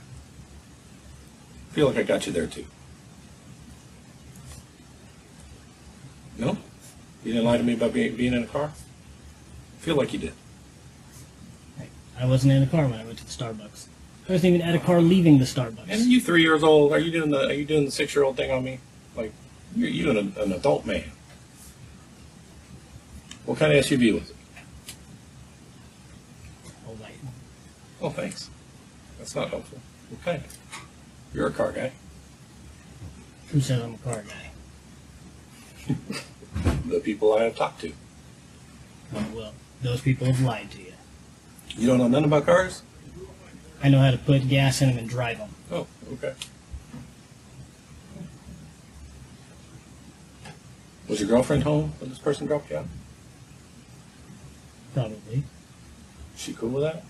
I feel like I got you there too. No? You didn't lie to me about being in a car? I feel like you did. I wasn't in a car when I went to the Starbucks. I wasn't even at a car leaving the Starbucks. And you 3 years old, are you doing the 6-year-old thing on me? Like, you're an adult man. What kind of SUV was it? Oh, wait. Oh, thanks. That's not helpful. Okay. You're a car guy. Who says I'm a car guy? The people I have talked to. Oh, well, those people have lied to you. You don't know nothing about cars? I know how to put gas in them and drive them. Oh, okay. Was your girlfriend home when this person dropped you out? Probably. She cool with that?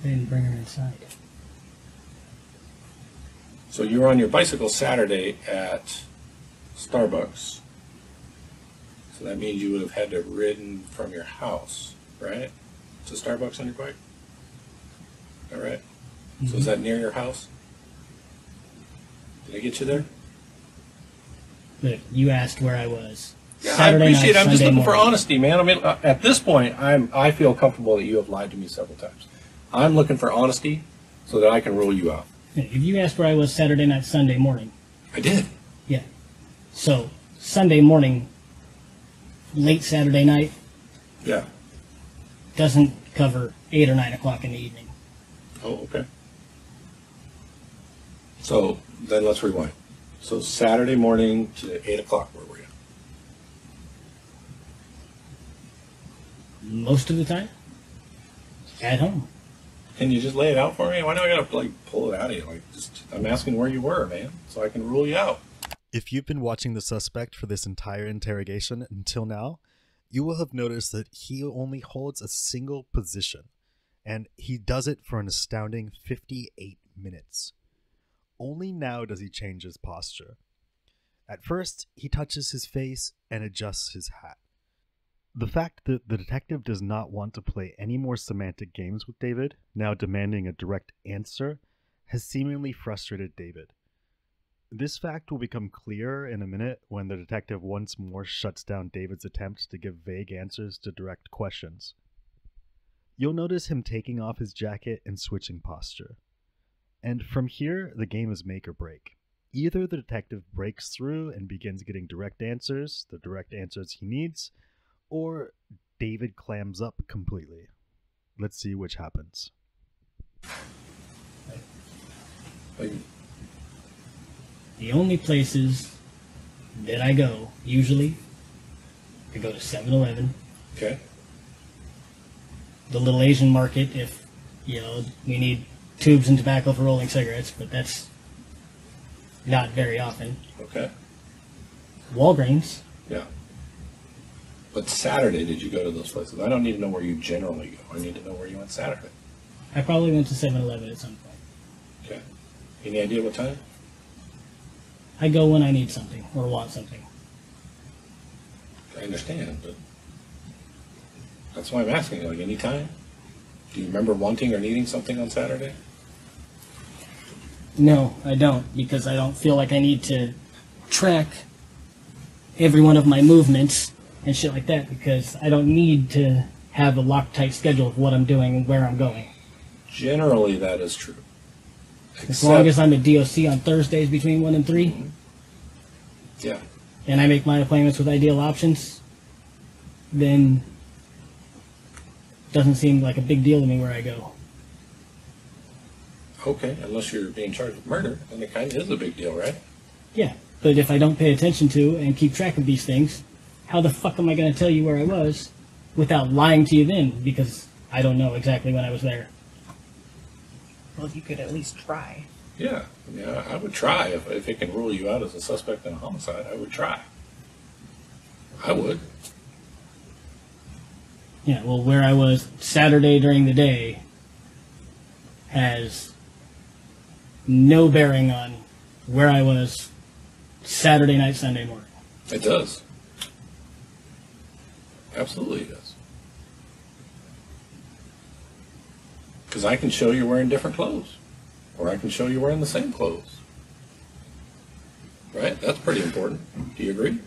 They didn't bring her inside. So you were on your bicycle Saturday at Starbucks. So that means you would have had to have ridden from your house, right? To Starbucks on your bike? All right. Mm-hmm. So is that near your house? Did I get you there? Look, you asked where I was. Yeah, Saturday I appreciate night, it. I'm just Sunday looking for morning. honesty, man. I mean, at this point, I feel comfortable that you have lied to me several times. I'm looking for honesty so that I can rule you out. If you asked where I was Saturday night, Sunday morning. I did. Yeah. So, Sunday morning, late Saturday night, Yeah. doesn't cover 8 or 9 o'clock in the evening. Oh, okay. So then let's rewind. So Saturday morning to 8 o'clock, where were you? Most of the time, at home. Can you just lay it out for me? Why do I gotta like pull it out of you? Like, I'm asking where you were, man, so I can rule you out. If you've been watching the suspect for this entire interrogation until now, you will have noticed that he only holds a single position, and he does it for an astounding 58 minutes. Only now does he change his posture. At first, he touches his face and adjusts his hat. The fact that the detective does not want to play any more semantic games with David, now demanding a direct answer, has seemingly frustrated David. This fact will become clearer in a minute when the detective once more shuts down David's attempt to give vague answers to direct questions. You'll notice him taking off his jacket and switching posture. And from here, the game is make or break. Either the detective breaks through and begins getting direct answers, the direct answers he needs, or David clams up completely. Let's see which happens. Like, The only places that I go, usually, I go to 7-Eleven, okay. the little Asian market if, we need tubes and tobacco for rolling cigarettes, but that's not very often. Okay. Walgreens. Yeah. But Saturday, did you go to those places? I don't need to know where you generally go. I need to know where you went Saturday. I probably went to 7-Eleven at some point. Okay. Any idea what time? I go when I need something or want something. I understand, but that's why I'm asking. Like, any time? Do you remember wanting or needing something on Saturday? No, I don't, because I don't feel like I need to track every one of my movements and shit like that, because I don't need to have a Loctite schedule of what I'm doing and where I'm going. Generally, that is true. As long as I'm at DOC on Thursdays between 1 and 3, Yeah. and I make my appointments with Ideal Options, then it doesn't seem like a big deal to me where I go. Okay, unless you're being charged with murder, then it kind of is a big deal, right? Yeah, but if I don't pay attention to and keep track of these things, how the fuck am I going to tell you where I was without lying to you then? Because I don't know exactly when I was there. Well, you could at least try. Yeah. Yeah, I would try. If it can rule you out as a suspect in a homicide, I would try. I would. Yeah, well, where I was Saturday during the day has no bearing on where I was Saturday night, Sunday morning. It does. Absolutely it does. Because I can show you're wearing different clothes. Or I can show you wearing the same clothes. Right? That's pretty important. Do you agree?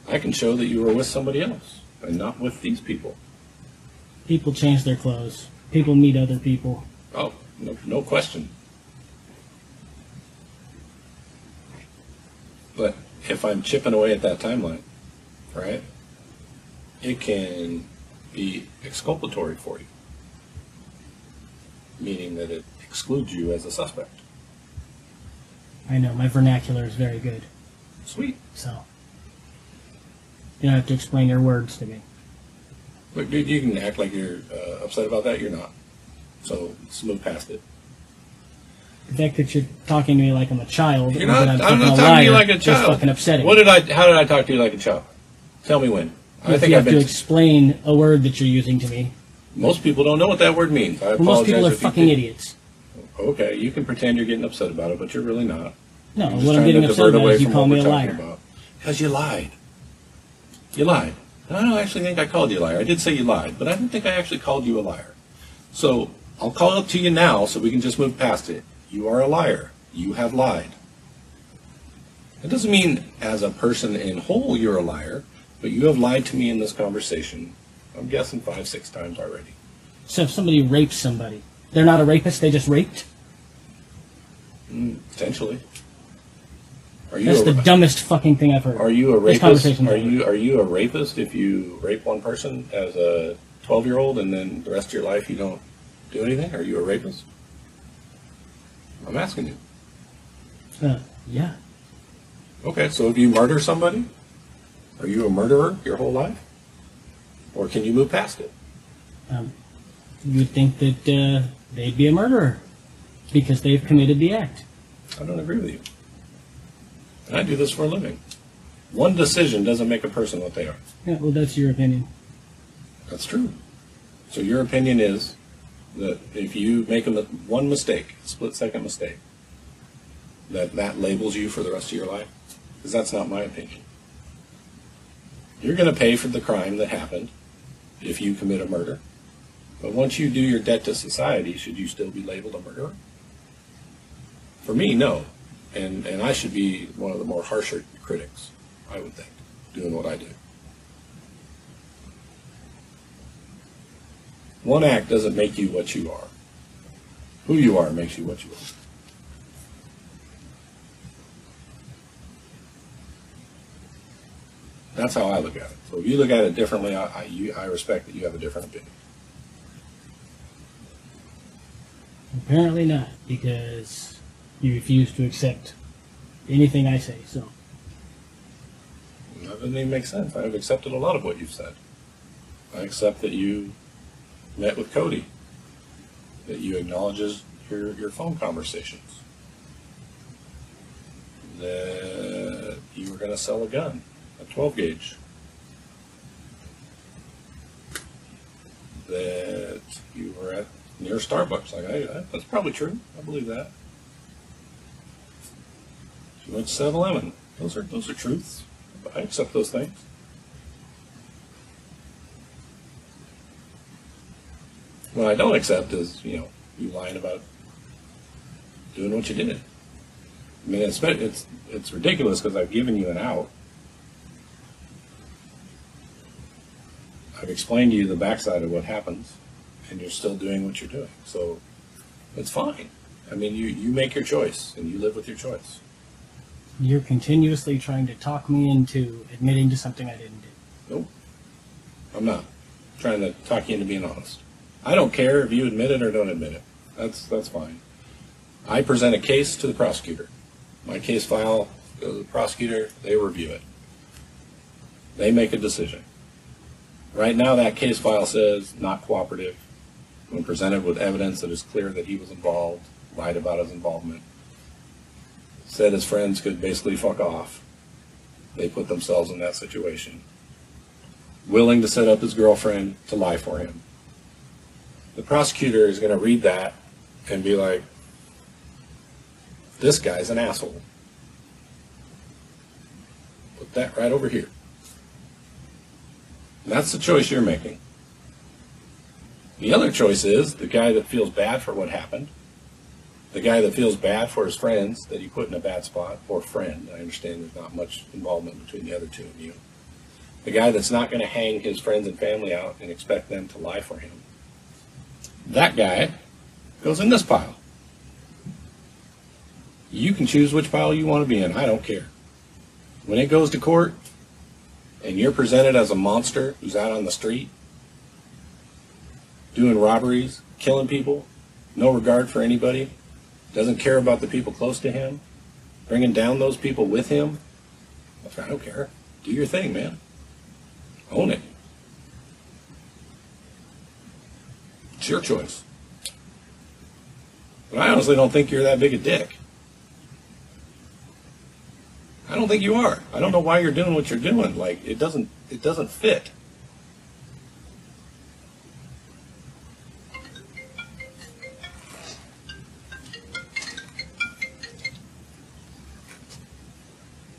I can show that you were with somebody else and not with these people. People change their clothes. People meet other people. Oh, no question. But if I'm chipping away at that timeline, right, it can be exculpatory for you. meaning that it excludes you as a suspect. I know, my vernacular is very good. Sweet. So, you don't have to explain your words to me. Look, dude, you can act like you're upset about that. You're not. So let's move past it. The fact that you're talking to me like I'm a child, You're or not. that I'm not a talking liar, to you like a is child. fucking upsetting. How did I talk to you like a child? Tell me when. If you have to explain a word that you're using to me. Most people don't know what that word means. I apologize. Most people are if you fucking did. idiots. Okay, you can pretend you're getting upset about it, but you're really not. No, You're just what I'm trying getting to upset divert about away is you from call what me we're a talking liar. about. Because you lied. You lied. And I don't actually think I called you a liar. I did say you lied, but I don't think I actually called you a liar. So I'll call it to you now so we can just move past it. You are a liar. You have lied. It doesn't mean as a person in whole you're a liar, but you have lied to me in this conversation, I'm guessing 5-6 times already. So if somebody rapes somebody, they're not a rapist, they just raped? Potentially. Are you That's the dumbest fucking thing I've heard. Are you a This rapist? conversation's Are over. you a rapist if you rape one person as a 12-year-old and then the rest of your life you don't do anything? Are you a rapist? I'm asking you. Yeah. Okay, so if you murder somebody, are you a murderer your whole life? Or can you move past it? You'd think that they'd be a murderer because they've committed the act. I don't agree with you. And I do this for a living. One decision doesn't make a person what they are. Yeah, well, that's your opinion. That's true. So your opinion is that if you make one mistake, a split-second mistake, that labels you for the rest of your life? Because that's not my opinion. You're going to pay for the crime that happened if you commit a murder. But once you do your debt to society, should you still be labeled a murderer? For me, no. And I should be one of the more harsher critics, I would think, doing what I do. One act doesn't make you what you are. Who you are makes you what you are. That's how I look at it. So if you look at it differently, I respect that you have a different opinion. Apparently not, because you refuse to accept anything I say, so. That doesn't even make sense. I've accepted a lot of what you've said. I accept that you met with Cody, that you acknowledges your phone conversations, that you were going to sell a gun, a 12 gauge, that you were near Starbucks. That's probably true. I believe that. You went to 7-Eleven. Those are truths. I accept those things. What I don't accept is, you lying about doing what you did. I mean, it's ridiculous because I've given you an out. I've explained to you the backside of what happens, and you're still doing what you're doing. So it's fine. I mean, you make your choice, and you live with your choice. You're continuously trying to talk me into admitting to something I didn't do. Nope. I'm not trying to talk you into being honest. I don't care if you admit it or don't admit it. That's fine. I present a case to the prosecutor. My case file goes to the prosecutor. They review it. They make a decision. Right now, that case file says not cooperative. When presented with evidence that is clear that he was involved, lied about his involvement, said his friends could basically fuck off. They put themselves in that situation. Willing to set up his girlfriend to lie for him. The prosecutor is going to read that and be like, this guy's an asshole. Put that right over here. And that's the choice you're making. The other choice is the guy that feels bad for what happened, the guy that feels bad for his friends that he put in a bad spot, or friend. I understand there's not much involvement between the other two of you. The guy that's not going to hang his friends and family out and expect them to lie for him. That guy goes in this pile. You can choose which pile you want to be in. I don't care. When it goes to court and you're presented as a monster who's out on the street doing robberies, killing people, no regard for anybody, doesn't care about the people close to him, bringing down those people with him. I don't care. Do your thing, man. Own it. It's your choice. But I honestly don't think you're that big a dick. I don't think you are. I don't know why you're doing what you're doing. Like, it doesn't fit.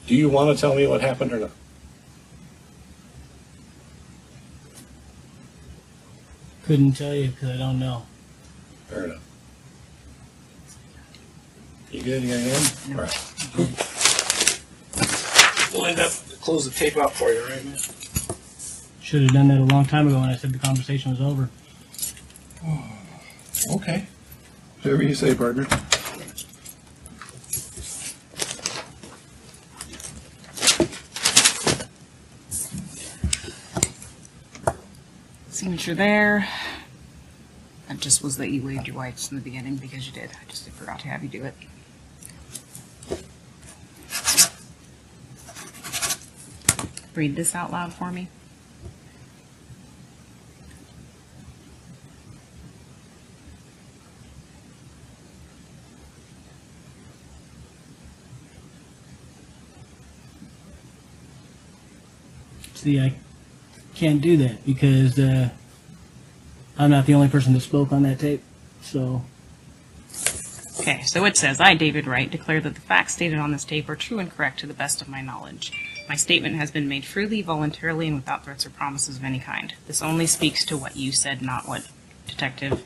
Do you want to tell me what happened or not? Couldn't tell you because I don't know. Fair enough. You good? You got anything? All right. We'll end up close the tape out for you, right, man? Should have done that a long time ago when I said the conversation was over. Okay. Whatever you say, partner. Signature there. That just was that you waved your wife's in the beginning because you did. I just forgot to have you do it. Read this out loud for me. See, I can't do that because I'm not the only person that spoke on that tape. So, Okay, so it says, I, David Wright, declare that the facts stated on this tape are true and correct to the best of my knowledge. My statement has been made freely, voluntarily, and without threats or promises of any kind. This only speaks to what you said, not what Detective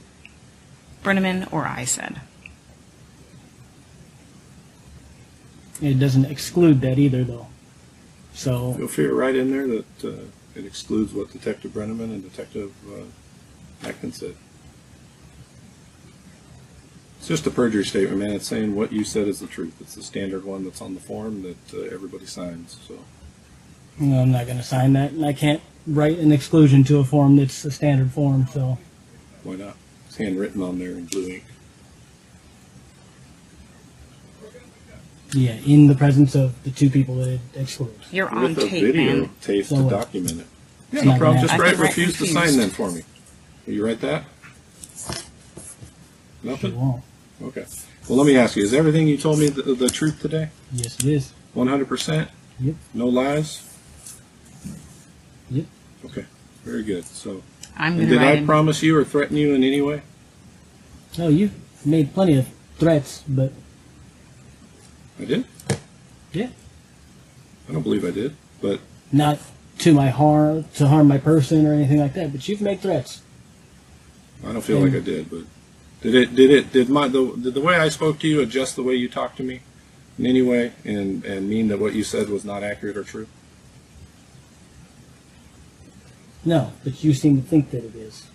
Brenneman or I said. it doesn't exclude that either, though. So, You'll figure right in there that it excludes what Detective Brenneman and Detective Atkins said. It's just a perjury statement, man. It's saying what you said is the truth. It's the standard one that's on the form that everybody signs. So no, I'm not going to sign that, and I can't write an exclusion to a form that's a standard form, so. why not? It's handwritten on there in blue ink. Yeah, in the presence of the two people that it excludes. You're on With a tape, video man. tape So to what? document it. Yeah, It's no not problem. gonna Just happen. write I have to write refuse to refused. sign then for me. Will you write that? It Nothing? won't. Okay. Well, let me ask you, is everything you told me the truth today? Yes, it is. 100%? Yep. No lies? Yep. Okay. Very good. So, I'm and going to did write I in. promise you or threaten you in any way? No, you've made plenty of threats, but I did? yeah, I don't believe I did. But not to harm my person or anything like that. But you've made threats. I don't feel like I did. But did the way I spoke to you adjust the way you talked to me in any way, and mean that what you said was not accurate or true? No, but you seem to think that it is,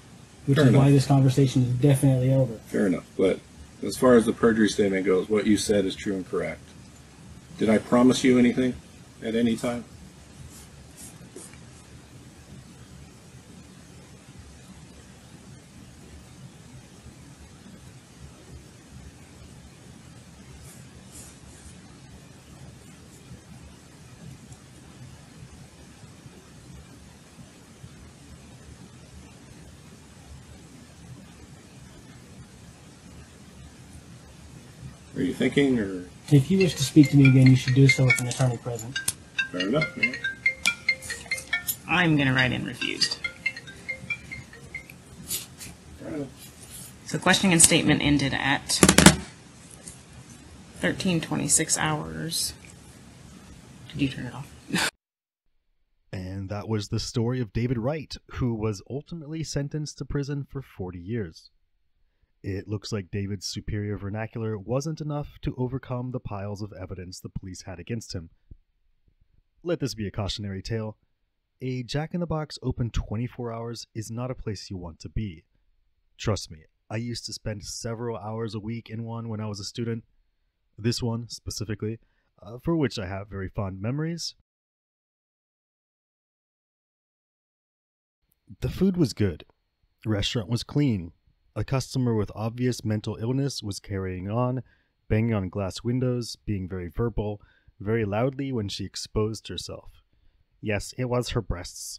which Fair is why enough. this conversation is definitely over. Fair enough. But as far as the perjury statement goes, what you said is true and correct. Did I promise you anything at any time? Are you thinking, or If you wish to speak to me again, you should do so with an attorney present. fair enough? Man. I'm going to write in refused. Fair enough. So questioning and statement ended at 13:26 hours. Did you turn it off? And that was the story of David Wright, who was ultimately sentenced to prison for 40 years. It looks like David's superior vernacular wasn't enough to overcome the piles of evidence the police had against him. Let this be a cautionary tale. A Jack-in-the-Box open 24 hours is not a place you want to be. Trust me, I used to spend several hours a week in one when I was a student. This one, specifically, for which I have very fond memories. The food was good. The restaurant was clean. A customer with obvious mental illness was carrying on, banging on glass windows, being very verbal, very loudly when she exposed herself. Yes, it was her breasts.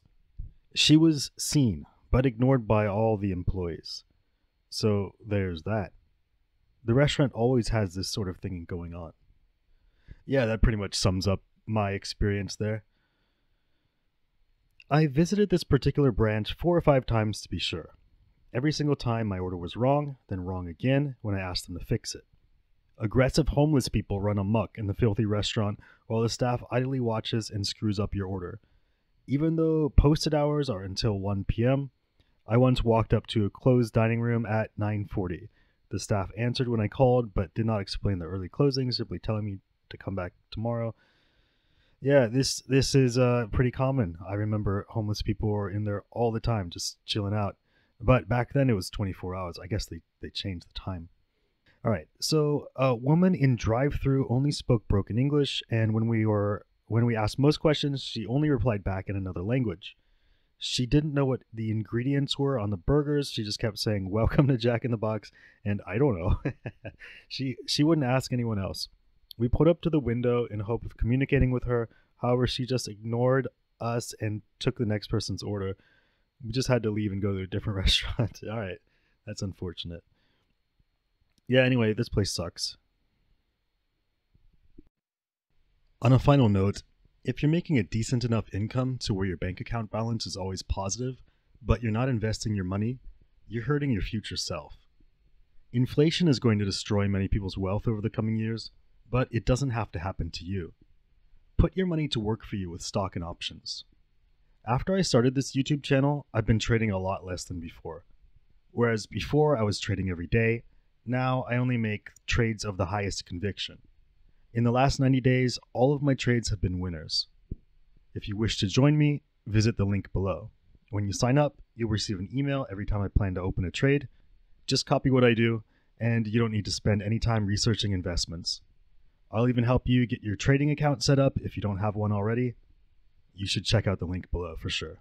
She was seen, but ignored by all the employees. So there's that. The restaurant always has this sort of thing going on. Yeah, that pretty much sums up my experience there. I visited this particular branch 4 or 5 times to be sure. Every single time my order was wrong, then wrong again when I asked them to fix it. Aggressive homeless people run amok in the filthy restaurant while the staff idly watches and screws up your order. Even though posted hours are until 1 p.m., I once walked up to a closed dining room at 9:40. The staff answered when I called, but did not explain the early closing, simply telling me to come back tomorrow. Yeah, this is pretty common. I remember homeless people were in there all the time, just chilling out. But back then it was 24 hours. I guess they changed the time. All right, so a woman in drive-thru only spoke broken English, and when we asked most questions, she only replied back in another language. She didn't know what the ingredients were on the burgers. She just kept saying, "Welcome to Jack in the Box," and I don't know. She wouldn't ask anyone else. We put up to the window in hope of communicating with her. However, she just ignored us and took the next person's order. We just had to leave and go to a different restaurant. All right, that's unfortunate. Yeah, anyway, this place sucks. On a final note, if you're making a decent enough income to where your bank account balance is always positive, but you're not investing your money, you're hurting your future self. Inflation is going to destroy many people's wealth over the coming years, but it doesn't have to happen to you. Put your money to work for you with stock and options. After I started this YouTube channel, I've been trading a lot less than before. Whereas before I was trading every day, now I only make trades of the highest conviction. In the last 90 days, all of my trades have been winners. If you wish to join me, visit the link below. When you sign up, you'll receive an email every time I plan to open a trade. Just copy what I do, and you don't need to spend any time researching investments. I'll even help you get your trading account set up if you don't have one already. You should check out the link below for sure.